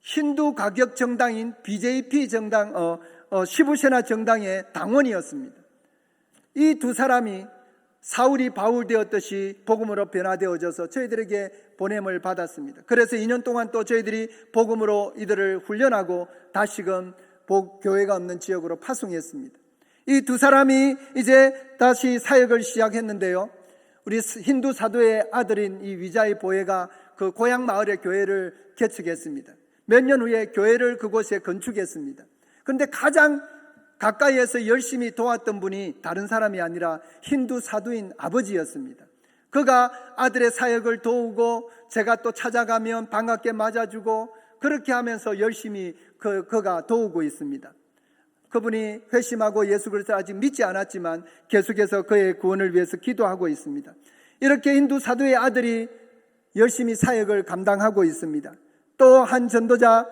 힌두 가격 정당인 BJP 정당, 시부세나 정당의 당원이었습니다. 이 두 사람이 사울이 바울 되었듯이 복음으로 변화되어져서 저희들에게 보냄을 받았습니다. 그래서 2년 동안 또 저희들이 복음으로 이들을 훈련하고 다시금 교회가 없는 지역으로 파송했습니다. 이 두 사람이 이제 다시 사역을 시작했는데요, 우리 힌두 사도의 아들인 이 위자이 보에가 그 고향 마을의 교회를 개척했습니다. 몇 년 후에 교회를 그곳에 건축했습니다. 그런데 가장 가까이에서 열심히 도왔던 분이 다른 사람이 아니라 힌두 사두인 아버지였습니다. 그가 아들의 사역을 도우고 제가 또 찾아가면 반갑게 맞아주고 그렇게 하면서 열심히 그가 도우고 있습니다. 그분이 회심하고 예수 그리스도를 아직 믿지 않았지만 계속해서 그의 구원을 위해서 기도하고 있습니다. 이렇게 힌두 사도의 아들이 열심히 사역을 감당하고 있습니다. 또 한 전도자,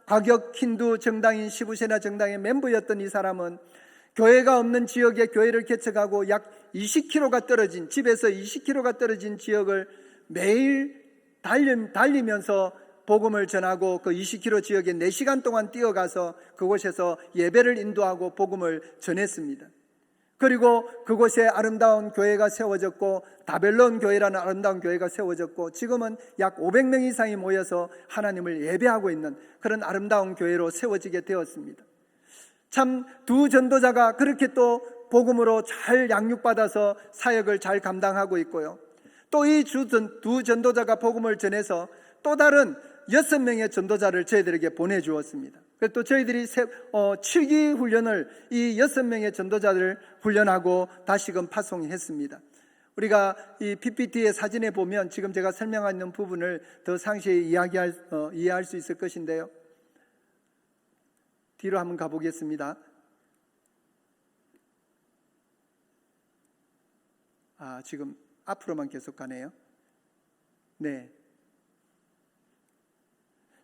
가격 힌두 정당인 시부세나 정당의 멤버였던 이 사람은 교회가 없는 지역에 교회를 개척하고 약 20km가 떨어진, 집에서 20km가 떨어진 지역을 매일 달리면서 복음을 전하고 그 20km 지역에 4시간 동안 뛰어가서 그곳에서 예배를 인도하고 복음을 전했습니다. 그리고 그곳에 아름다운 교회가 세워졌고 다벨론 교회라는 아름다운 교회가 세워졌고 지금은 약 500명 이상이 모여서 하나님을 예배하고 있는 그런 아름다운 교회로 세워지게 되었습니다. 참 두 전도자가 그렇게 또 복음으로 잘 양육받아서 사역을 잘 감당하고 있고요. 또 이 두 전도자가 복음을 전해서 또 다른 6명의 전도자를 저희들에게 보내주었습니다. 그래서 또 저희들이 7기 훈련을 이 6명의 전도자들을 훈련하고 다시금 파송했습니다. 우리가 이 PPT의 사진에 보면 지금 제가 설명하는 부분을 더 상세히 이해할 수 있을 것인데요. 뒤로 한번 가보겠습니다. 지금 앞으로만 계속 가네요. 네.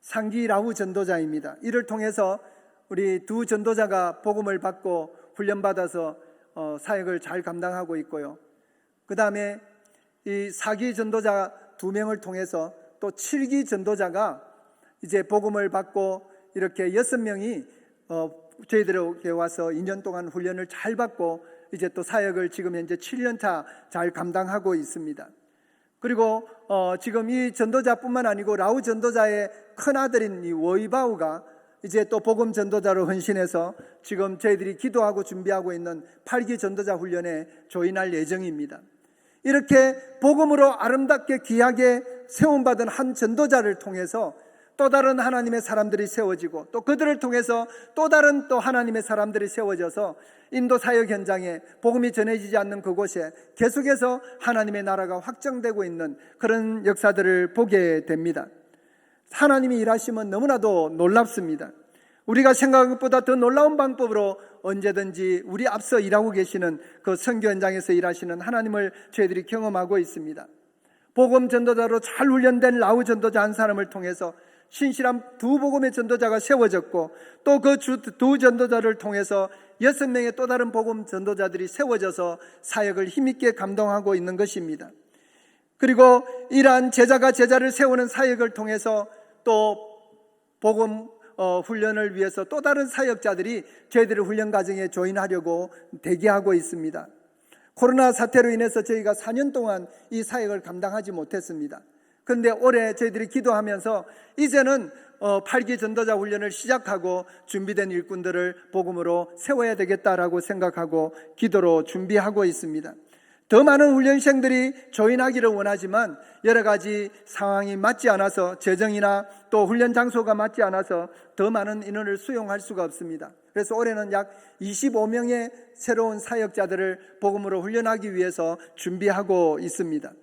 상기 라후 전도자입니다. 이를 통해서 우리 두 전도자가 복음을 받고 훈련받아서 사역을 잘 감당하고 있고요. 그 다음에 이 사기 전도자 2명을 통해서 또 7기 전도자가 이제 복음을 받고 이렇게 6명이 저희들에게 와서 2년 동안 훈련을 잘 받고 이제 또 사역을 지금 현재 7년차 잘 감당하고 있습니다. 그리고 지금 이 전도자뿐만 아니고 라우 전도자의 큰아들인 이 워이바우가 이제 또 복음 전도자로 헌신해서 지금 저희들이 기도하고 준비하고 있는 8기 전도자 훈련에 조인할 예정입니다. 이렇게 복음으로 아름답게 귀하게 세움받은 한 전도자를 통해서 또 다른 하나님의 사람들이 세워지고 또 그들을 통해서 또 다른 또 하나님의 사람들이 세워져서 인도 사역 현장에 복음이 전해지지 않는 그곳에 계속해서 하나님의 나라가 확정되고 있는 그런 역사들을 보게 됩니다. 하나님이 일하시면 너무나도 놀랍습니다. 우리가 생각한 것보다 더 놀라운 방법으로 언제든지 우리 앞서 일하고 계시는 그 선교 현장에서 일하시는 하나님을 저희들이 경험하고 있습니다. 복음 전도자로 잘 훈련된 라우 전도자 한 사람을 통해서 신실한 두 복음의 전도자가 세워졌고 또 그 두 전도자를 통해서 6명의 또 다른 복음 전도자들이 세워져서 사역을 힘있게 감당하고 있는 것입니다. 그리고 이러한 제자가 제자를 세우는 사역을 통해서 또 복음 훈련을 위해서 또 다른 사역자들이 저희들의 훈련 과정에 조인하려고 대기하고 있습니다. 코로나 사태로 인해서 저희가 4년 동안 이 사역을 감당하지 못했습니다. 그런데 올해 저희들이 기도하면서 이제는 8기 전도자 훈련을 시작하고 준비된 일꾼들을 복음으로 세워야 되겠다라고 생각하고 기도로 준비하고 있습니다. 더 많은 훈련생들이 조인하기를 원하지만 여러 가지 상황이 맞지 않아서, 재정이나 또 훈련 장소가 맞지 않아서 더 많은 인원을 수용할 수가 없습니다. 그래서 올해는 약 25명의 새로운 사역자들을 복음으로 훈련하기 위해서 준비하고 있습니다.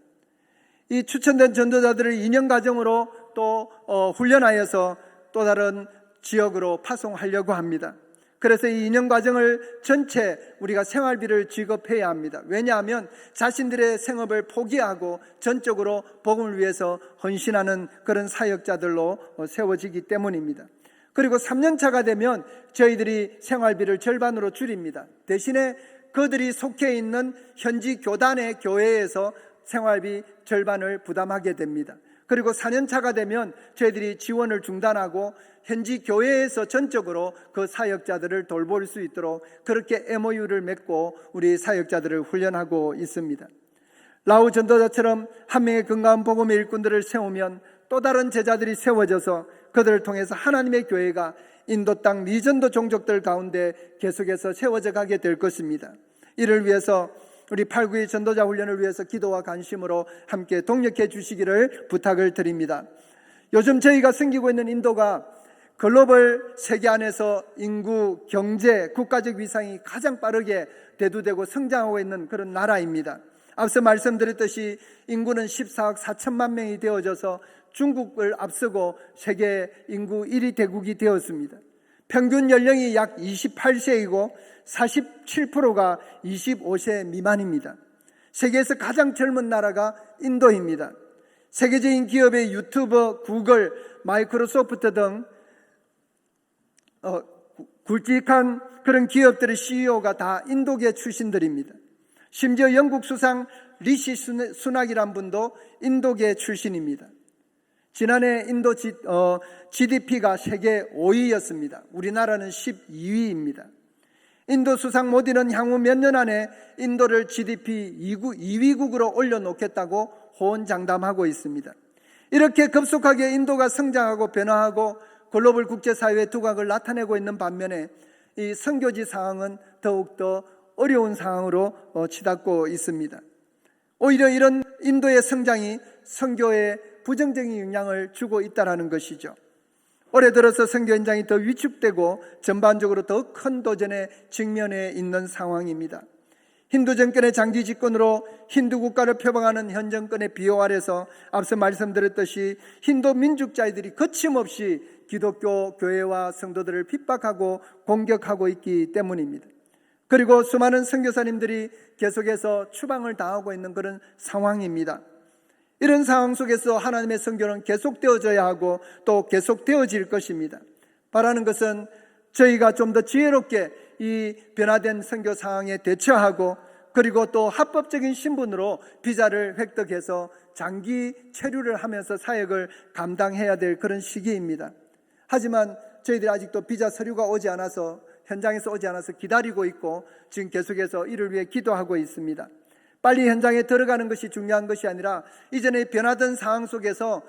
이 추천된 전도자들을 2년 과정으로 또 훈련하여서 또 다른 지역으로 파송하려고 합니다. 그래서 이 2년 과정을 전체 우리가 생활비를 지급해야 합니다. 왜냐하면 자신들의 생업을 포기하고 전적으로 복음을 위해서 헌신하는 그런 사역자들로 세워지기 때문입니다. 그리고 3년차가 되면 저희들이 생활비를 절반으로 줄입니다. 대신에 그들이 속해 있는 현지 교단의 교회에서 생활비 절반을 부담하게 됩니다. 그리고 4년차가 되면 저희들이 지원을 중단하고 현지 교회에서 전적으로 그 사역자들을 돌볼 수 있도록 그렇게 MOU를 맺고 우리 사역자들을 훈련하고 있습니다. 라우 전도자처럼 한 명의 건강한 복음의 일꾼들을 세우면 또 다른 제자들이 세워져서 그들을 통해서 하나님의 교회가 인도 땅 미전도 종족들 가운데 계속해서 세워져 가게 될 것입니다. 이를 위해서 우리 8구의 전도자 훈련을 위해서 기도와 관심으로 함께 동력해 주시기를 부탁을 드립니다. 요즘 저희가 섬기고 있는 인도가 글로벌 세계 안에서 인구, 경제, 국가적 위상이 가장 빠르게 대두되고 성장하고 있는 그런 나라입니다. 앞서 말씀드렸듯이 인구는 14억 4천만 명이 되어져서 중국을 앞서고 세계 인구 1위 대국이 되었습니다. 평균 연령이 약 28세이고 47%가 25세 미만입니다. 세계에서 가장 젊은 나라가 인도입니다. 세계적인 기업의 유튜버, 구글, 마이크로소프트 등 굵직한 그런 기업들의 CEO가 다 인도계 출신들입니다. 심지어 영국 수상 리시 수낙이란 분도 인도계 출신입니다. 지난해 인도 GDP가 세계 5위였습니다. 우리나라는 12위입니다. 인도 수상 모디는 향후 몇 년 안에 인도를 GDP 2위국으로 올려놓겠다고 호언장담하고 있습니다. 이렇게 급속하게 인도가 성장하고 변화하고 글로벌 국제사회의 두각을 나타내고 있는 반면에 이 선교지 상황은 더욱더 어려운 상황으로 치닫고 있습니다. 오히려 이런 인도의 성장이 선교에 부정적인 영향을 주고 있다는 것이죠. 올해 들어서 선교 현장이 더 위축되고 전반적으로 더 큰 도전에 직면해 있는 상황입니다. 힌두 정권의 장기 집권으로 힌두 국가를 표방하는 현 정권의 비호 아래서 앞서 말씀드렸듯이 힌두 민족자들이 거침없이 기독교 교회와 성도들을 핍박하고 공격하고 있기 때문입니다. 그리고 수많은 선교사님들이 계속해서 추방을 당하고 있는 그런 상황입니다. 이런 상황 속에서 하나님의 선교는 계속되어져야 하고 또 계속되어질 것입니다. 바라는 것은 저희가 좀 더 지혜롭게 이 변화된 선교 상황에 대처하고 그리고 또 합법적인 신분으로 비자를 획득해서 장기 체류를 하면서 사역을 감당해야 될 그런 시기입니다. 하지만 저희들이 아직도 비자 서류가 오지 않아서 현장에서 오지 않아서 기다리고 있고 지금 계속해서 이를 위해 기도하고 있습니다. 빨리 현장에 들어가는 것이 중요한 것이 아니라 이전에 변화된 상황 속에서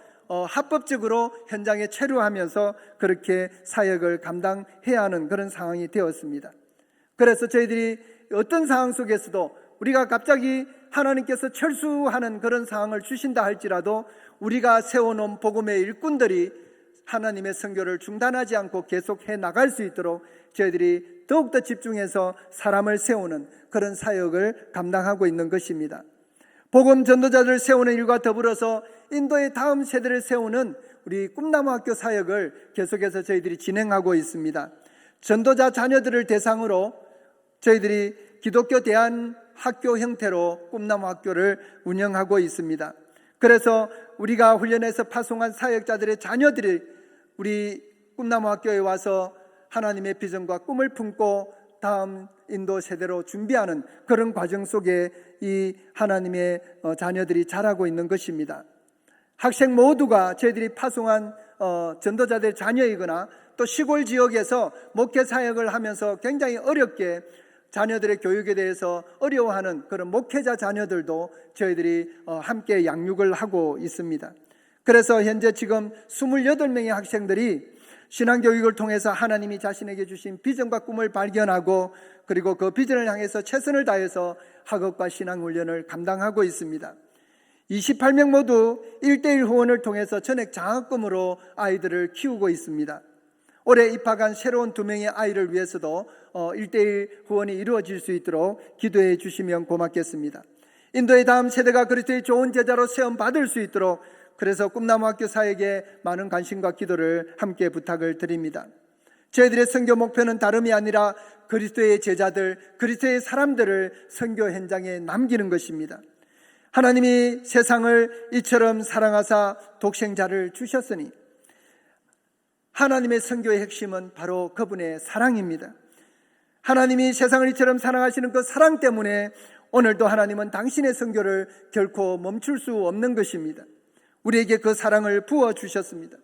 합법적으로 현장에 체류하면서 그렇게 사역을 감당해야 하는 그런 상황이 되었습니다. 그래서 저희들이 어떤 상황 속에서도 우리가 갑자기 하나님께서 철수하는 그런 상황을 주신다 할지라도 우리가 세워놓은 복음의 일꾼들이 하나님의 선교를 중단하지 않고 계속해 나갈 수 있도록 저희들이 더욱더 집중해서 사람을 세우는 그런 사역을 감당하고 있는 것입니다. 복음 전도자들을 세우는 일과 더불어서 인도의 다음 세대를 세우는 우리 꿈나무 학교 사역을 계속해서 저희들이 진행하고 있습니다. 전도자 자녀들을 대상으로 저희들이 기독교 대안학교 형태로 꿈나무 학교를 운영하고 있습니다. 그래서 우리가 훈련해서 파송한 사역자들의 자녀들이 우리 꿈나무 학교에 와서 하나님의 비전과 꿈을 품고 다음 인도 세대로 준비하는 그런 과정 속에 이 하나님의 자녀들이 자라고 있는 것입니다. 학생 모두가 저희들이 파송한 전도자들의 자녀이거나 또 시골 지역에서 목회 사역을 하면서 굉장히 어렵게 자녀들의 교육에 대해서 어려워하는 그런 목회자 자녀들도 저희들이 함께 양육을 하고 있습니다. 그래서 현재 지금 28명의 학생들이 신앙교육을 통해서 하나님이 자신에게 주신 비전과 꿈을 발견하고 그리고 그 비전을 향해서 최선을 다해서 학업과 신앙훈련을 감당하고 있습니다. 28명 모두 1:1 후원을 통해서 전액 장학금으로 아이들을 키우고 있습니다. 올해 입학한 새로운 2명의 아이를 위해서도 1:1 후원이 이루어질 수 있도록 기도해 주시면 고맙겠습니다. 인도의 다음 세대가 그리스도의 좋은 제자로 세움받을 수 있도록 그래서 꿈나무학교 사역에 많은 관심과 기도를 함께 부탁을 드립니다. 저희들의 선교 목표는 다름이 아니라 그리스도의 제자들, 그리스도의 사람들을 선교 현장에 남기는 것입니다. 하나님이 세상을 이처럼 사랑하사 독생자를 주셨으니 하나님의 선교의 핵심은 바로 그분의 사랑입니다. 하나님이 세상을 이처럼 사랑하시는 그 사랑 때문에 오늘도 하나님은 당신의 선교를 결코 멈출 수 없는 것입니다. 우리에게 그 사랑을 부어주셨습니다.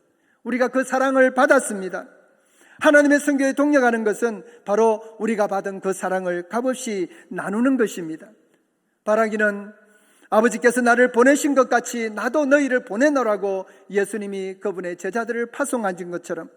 우리가 그 사랑을 받았습니다. 하나님의 선교에 동력하는 것은 바로 우리가 받은 그 사랑을 값없이 나누는 것입니다. 바라기는 아버지께서 나를 보내신 것 같이 나도 너희를 보내노라고 예수님이 그분의 제자들을 파송하신 것처럼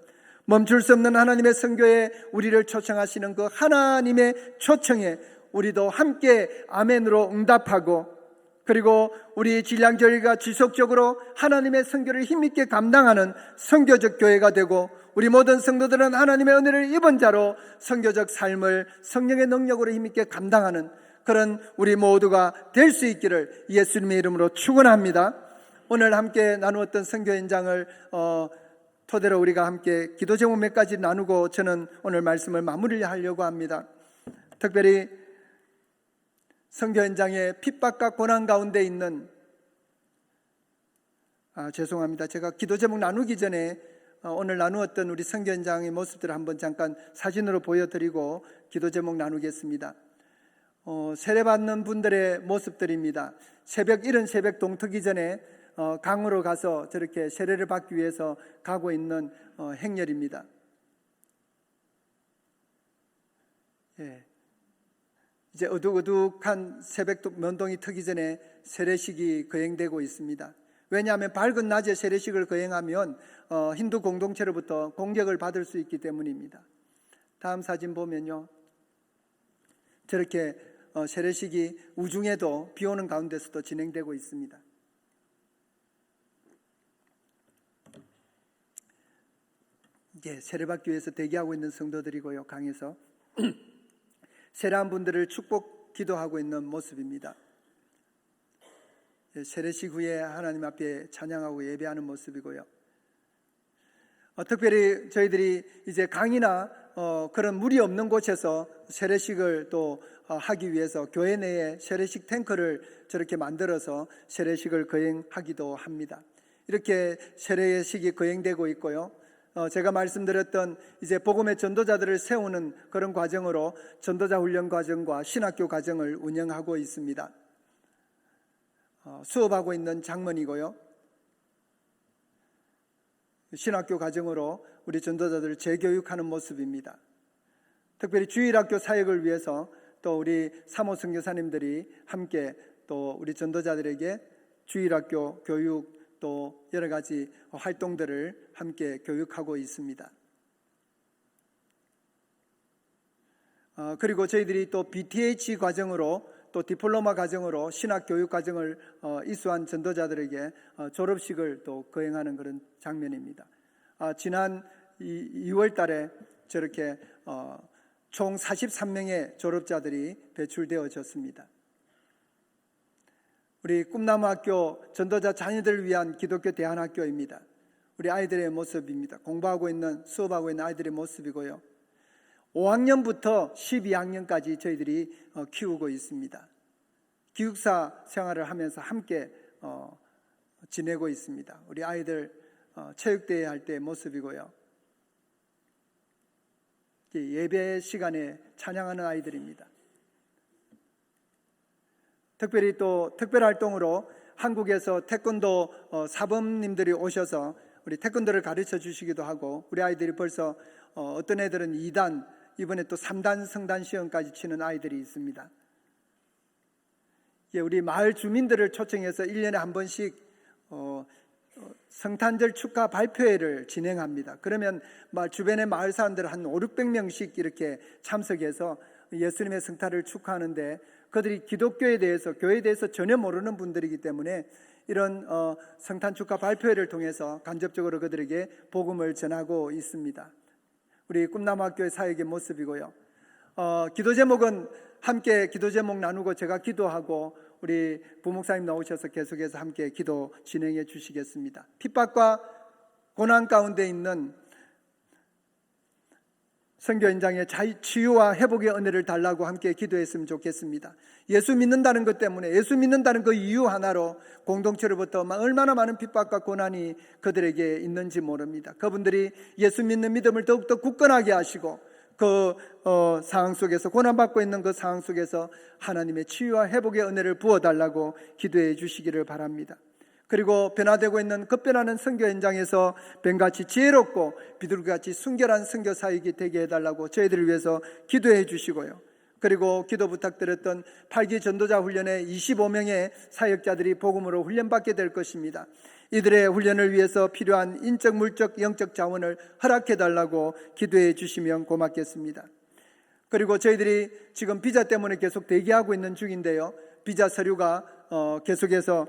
멈출 수 없는 하나님의 선교에 우리를 초청하시는 그 하나님의 초청에 우리도 함께 아멘으로 응답하고 그리고 우리 진량교회가 지속적으로 하나님의 선교를 힘있게 감당하는 선교적 교회가 되고 우리 모든 성도들은 하나님의 은혜를 입은 자로 선교적 삶을 성령의 능력으로 힘있게 감당하는 그런 우리 모두가 될 수 있기를 예수님의 이름으로 축원합니다. 오늘 함께 나누었던 선교 현장을 토대로 우리가 함께 기도 제목 몇 가지 나누고 저는 오늘 말씀을 마무리하려고 합니다. 특별히 선교 현장의 핍박과 고난 가운데 있는 죄송합니다. 제가 기도 제목 나누기 전에 오늘 나누었던 우리 선교 현장의 모습들을 한번 잠깐 사진으로 보여드리고 기도 제목 나누겠습니다. 세례받는 분들의 모습들입니다. 이른 새벽 동트기 전에 강으로 가서 저렇게 세례를 받기 위해서 가고 있는 행렬입니다. 예. 이제 어둑어둑한 새벽 면동이 트기 전에 세례식이 거행되고 있습니다. 왜냐하면 밝은 낮에 세례식을 거행하면 힌두 공동체로부터 공격을 받을 수 있기 때문입니다. 다음 사진 보면요, 저렇게 세례식이 우중에도 비 오는 가운데서도 진행되고 있습니다. 이제 세례받기 위해서 대기하고 있는 성도들이고요, 강에서 세례한 분들을 축복 기도하고 있는 모습입니다. 세례식 후에 하나님 앞에 찬양하고 예배하는 모습이고요. 특별히 저희들이 이제 강이나 그런 물이 없는 곳에서 세례식을 또 하기 위해서 교회 내에 세례식 탱크를 저렇게 만들어서 세례식을 거행하기도 합니다. 이렇게 세례식이 거행되고 있고요. 제가 말씀드렸던 이제 복음의 전도자들을 세우는 그런 과정으로 전도자 훈련 과정과 신학교 과정을 운영하고 있습니다. 수업하고 있는 장면이고요. 신학교 과정으로 우리 전도자들을 재교육하는 모습입니다. 특별히 주일학교 사역을 위해서 또 우리 사모 선교사님들이 함께 또 우리 전도자들에게 주일학교 교육 또 여러 가지 활동들을 함께 교육하고 있습니다. 그리고 저희들이 또 BTH 과정으로 또 디플로마 과정으로 신학교육 과정을 이수한 전도자들에게 졸업식을 또 거행하는 그런 장면입니다. 지난 2월 달에 저렇게 총 43명의 졸업자들이 배출되어졌습니다. 우리 꿈나무학교 전도자 자녀들을 위한 기독교 대안학교입니다. 우리 아이들의 모습입니다. 공부하고 있는, 수업하고 있는 아이들의 모습이고요. 5학년부터 12학년까지 저희들이 키우고 있습니다. 기숙사 생활을 하면서 함께 지내고 있습니다. 우리 아이들 체육대회 할 때 모습이고요. 예배 시간에 찬양하는 아이들입니다. 특별히 또 특별활동으로 한국에서 태권도 사범님들이 오셔서 우리 태권도를 가르쳐 주시기도 하고, 우리 아이들이 벌써 어떤 애들은 2단, 이번에 또 3단 성단 시험까지 치는 아이들이 있습니다. 우리 마을 주민들을 초청해서 1년에 한 번씩 성탄절 축하 발표회를 진행합니다. 그러면 주변의 마을 사람들 한 500~600명씩 이렇게 참석해서 예수님의 성탄을 축하하는데, 그들이 기독교에 대해서, 교회에 대해서 전혀 모르는 분들이기 때문에 이런 성탄 축하 발표회를 통해서 간접적으로 그들에게 복음을 전하고 있습니다. 우리 꿈나무학교의 사역의 모습이고요. 기도 제목은 함께 기도 제목 나누고 제가 기도하고 우리 부목사님 나오셔서 계속해서 함께 기도 진행해 주시겠습니다. 핍박과 고난 가운데 있는 선교 현장의 치유와 회복의 은혜를 달라고 함께 기도했으면 좋겠습니다. 예수 믿는다는 것 때문에, 예수 믿는다는 그 이유 하나로 공동체로부터 얼마나 많은 핍박과 고난이 그들에게 있는지 모릅니다. 그분들이 예수 믿는 믿음을 더욱더 굳건하게 하시고, 그 상황 속에서, 고난받고 있는 그 상황 속에서 하나님의 치유와 회복의 은혜를 부어달라고 기도해 주시기를 바랍니다. 그리고 변화되고 있는 급변하는 선교 현장에서 뱀같이 지혜롭고 비둘기같이 순결한 선교 사역이 되게 해달라고 저희들을 위해서 기도해 주시고요. 그리고 기도 부탁드렸던 8기 전도자 훈련에 25명의 사역자들이 복음으로 훈련받게 될 것입니다. 이들의 훈련을 위해서 필요한 인적, 물적, 영적 자원을 허락해 달라고 기도해 주시면 고맙겠습니다. 그리고 저희들이 지금 비자 때문에 계속 대기하고 있는 중인데요, 비자 서류가 계속해서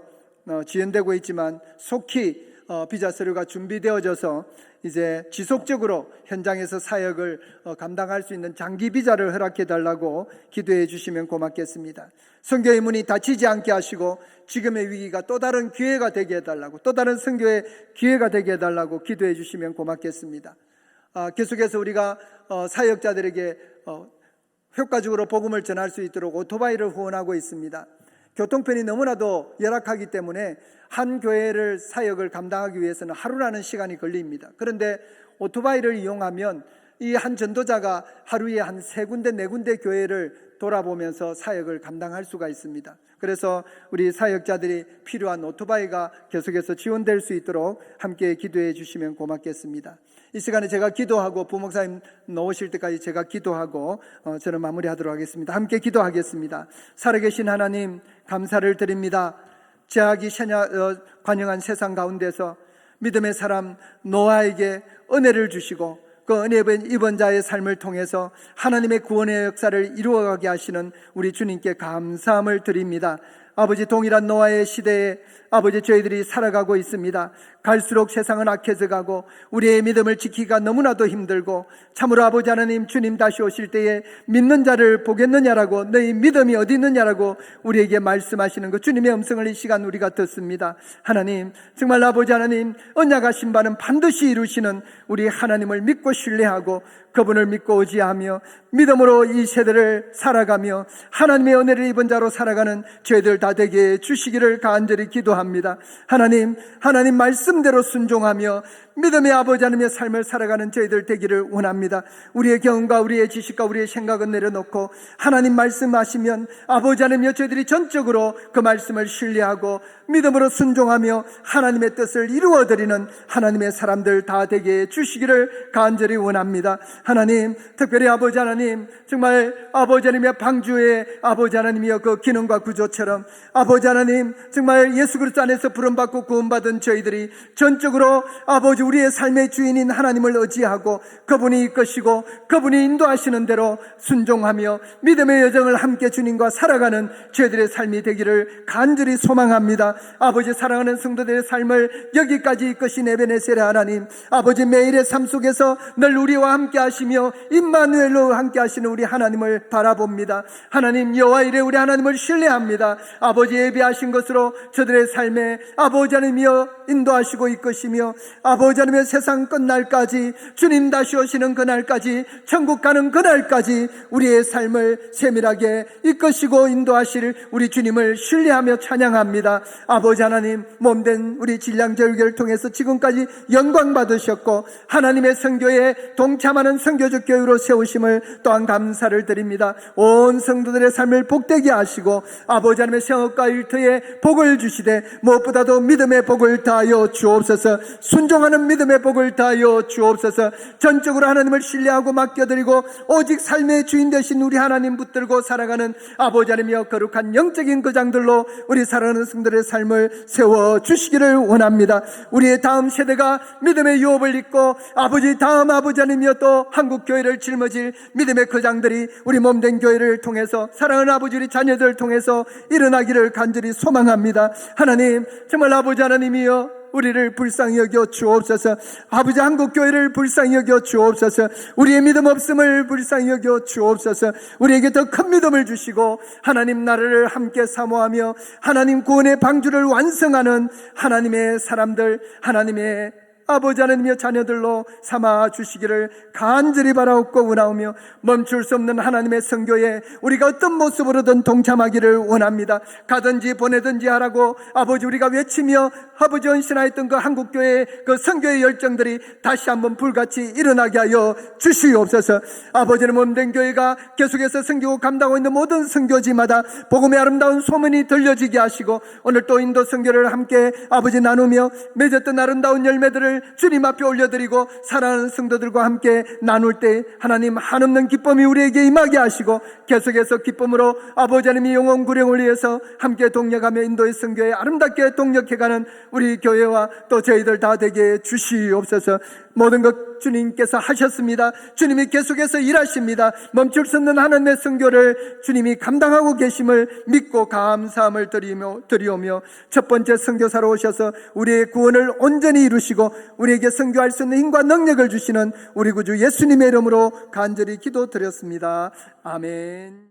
지연되고 있지만 속히 비자 서류가 준비되어져서 이제 지속적으로 현장에서 사역을 감당할 수 있는 장기 비자를 허락해 달라고 기도해 주시면 고맙겠습니다. 선교의 문이 닫히지 않게 하시고 지금의 위기가 또 다른 기회가 되게 해달라고, 또 다른 선교의 기회가 되게 해달라고 기도해 주시면 고맙겠습니다. 계속해서 우리가 사역자들에게 효과적으로 복음을 전할 수 있도록 오토바이를 후원하고 있습니다. 교통편이 너무나도 열악하기 때문에 한 교회를 사역을 감당하기 위해서는 하루라는 시간이 걸립니다. 그런데 오토바이를 이용하면 이 한 전도자가 하루에 한 3군데, 4군데 교회를 돌아보면서 사역을 감당할 수가 있습니다. 그래서 우리 사역자들이 필요한 오토바이가 계속해서 지원될 수 있도록 함께 기도해 주시면 고맙겠습니다. 이 시간에 제가 기도하고 부목사님 나오실 때까지 제가 기도하고 저는 마무리하도록 하겠습니다. 함께 기도하겠습니다. 살아계신 하나님, 감사를 드립니다. 죄악이 관영한 세상 가운데서 믿음의 사람 노아에게 은혜를 주시고 그 은혜 입은 자의 삶을 통해서 하나님의 구원의 역사를 이루어가게 하시는 우리 주님께 감사함을 드립니다. 아버지, 동일한 노아의 시대에 아버지 저희들이 살아가고 있습니다. 갈수록 세상은 악해져 가고 우리의 믿음을 지키기가 너무나도 힘들고, 참으로 아버지 하나님, 주님 다시 오실 때에 믿는 자를 보겠느냐라고, 너희 믿음이 어디 있느냐라고 우리에게 말씀하시는 그 주님의 음성을 이 시간 우리가 듣습니다. 하나님, 정말 아버지 하나님, 언약하신 바는 반드시 이루시는 우리 하나님을 믿고 신뢰하고 그분을 믿고 의지하며 믿음으로 이 세대를 살아가며 하나님의 은혜를 입은 자로 살아가는 저희들 다 되게 해주시기를 간절히 기도합니다. 하나님 말씀대로 순종하며 믿음의 아버지 하나님의 삶을 살아가는 저희들 되기를 원합니다. 우리의 경험과 우리의 지식과 우리의 생각은 내려놓고 하나님 말씀하시면 아버지 하나님여 저희들이 전적으로 그 말씀을 신뢰하고 믿음으로 순종하며 하나님의 뜻을 이루어드리는 하나님의 사람들 다 되게 해주시기를 간절히 원합니다. 하나님, 특별히 아버지 하나님, 정말 아버지 하나님의 방주의 아버지 하나님이여 그 기능과 구조처럼 아버지 하나님, 정말 예수 그리스도 안에서 부름받고 구원받은 저희들이 전적으로 아버지 우리의 삶의 주인인 하나님을 의지하고 그분이 이끄시고 그분이 인도하시는 대로 순종하며 믿음의 여정을 함께 주님과 살아가는 저희들의 삶이 되기를 간절히 소망합니다. 아버지, 사랑하는 성도들의 삶을 여기까지 이끄신 에베네셀의 하나님, 아버지 매일의 삶 속에서 늘 우리와 함께 하시며 임마누엘로 함께 하시는 우리 하나님을 바라봅니다. 하나님, 여호와 이레 우리 하나님을 신뢰합니다. 아버지, 예비하신 것으로 저들의 삶에 아버지 하나님이여 인도하시고 이끄시며 아버지 하나님의 세상 끝날까지, 주님 다시 오시는 그날까지, 천국 가는 그날까지 우리의 삶을 세밀하게 이끄시고 인도하실 우리 주님을 신뢰하며 찬양합니다. 아버지 하나님, 몸된 우리 진량제일교회를 통해서 지금까지 영광 받으셨고 하나님의 선교에 동참하는 선교적 교회로 세우심을 또한 감사를 드립니다. 온 성도들의 삶을 복되게 하시고 아버지 하나님의 생업과 일터에 복을 주시되 무엇보다도 믿음의 복을 다하여 주옵소서. 순종하는 하나님 믿음의 복을 다하여 주옵소서. 전적으로 하나님을 신뢰하고 맡겨드리고 오직 삶의 주인 되신 우리 하나님 붙들고 살아가는 아버지 하나님이여 거룩한 영적인 거장들로 우리 사랑하는 성도들의 삶을 세워주시기를 원합니다. 우리의 다음 세대가 믿음의 유업을 입고 아버지 다음 아버지 하나님이여 또 한국교회를 짊어질 믿음의 거장들이 우리 몸된 교회를 통해서 사랑하는 아버지 우리 자녀들을 통해서 일어나기를 간절히 소망합니다. 하나님 정말 아버지 하나님이여 우리를 불쌍히 여겨 주옵소서. 아버지 한국교회를 불쌍히 여겨 주옵소서. 우리의 믿음 없음을 불쌍히 여겨 주옵소서. 우리에게 더 큰 믿음을 주시고 하나님 나라를 함께 사모하며 하나님 구원의 방주를 완성하는 하나님의 사람들, 하나님의 아버지 하나님의 자녀들로 삼아 주시기를 간절히 바라옵고 원하오며 멈출 수 없는 하나님의 선교에 우리가 어떤 모습으로든 동참하기를 원합니다. 가든지 보내든지 하라고 아버지 우리가 외치며 아버지 헌신하였던 그 한국교회의 그 선교의 열정들이 다시 한번 불같이 일어나게 하여 주시옵소서. 아버지는 몸된 교회가 계속해서 선교 감당하고 있는 모든 선교지마다 복음의 아름다운 소문이 들려지게 하시고 오늘 또 인도 선교를 함께 아버지 나누며 맺었던 아름다운 열매들을 주님 앞에 올려드리고 사랑하는 성도들과 함께 나눌 때 하나님 한없는 기쁨이 우리에게 임하게 하시고 계속해서 기쁨으로 아버지 하나님의 영혼 구령을 위해서 함께 동력하며 인도의 선교에 아름답게 동력해가는 우리 교회와 또 저희들 다 되게 주시옵소서. 모든 것 주님께서 하셨습니다. 주님이 계속해서 일하십니다. 멈출 수 없는 하나님의 선교를 주님이 감당하고 계심을 믿고 감사함을 드리오며 첫 번째 선교사로 오셔서 우리의 구원을 온전히 이루시고 우리에게 선교할 수 있는 힘과 능력을 주시는 우리 구주 예수님의 이름으로 간절히 기도드렸습니다. 아멘.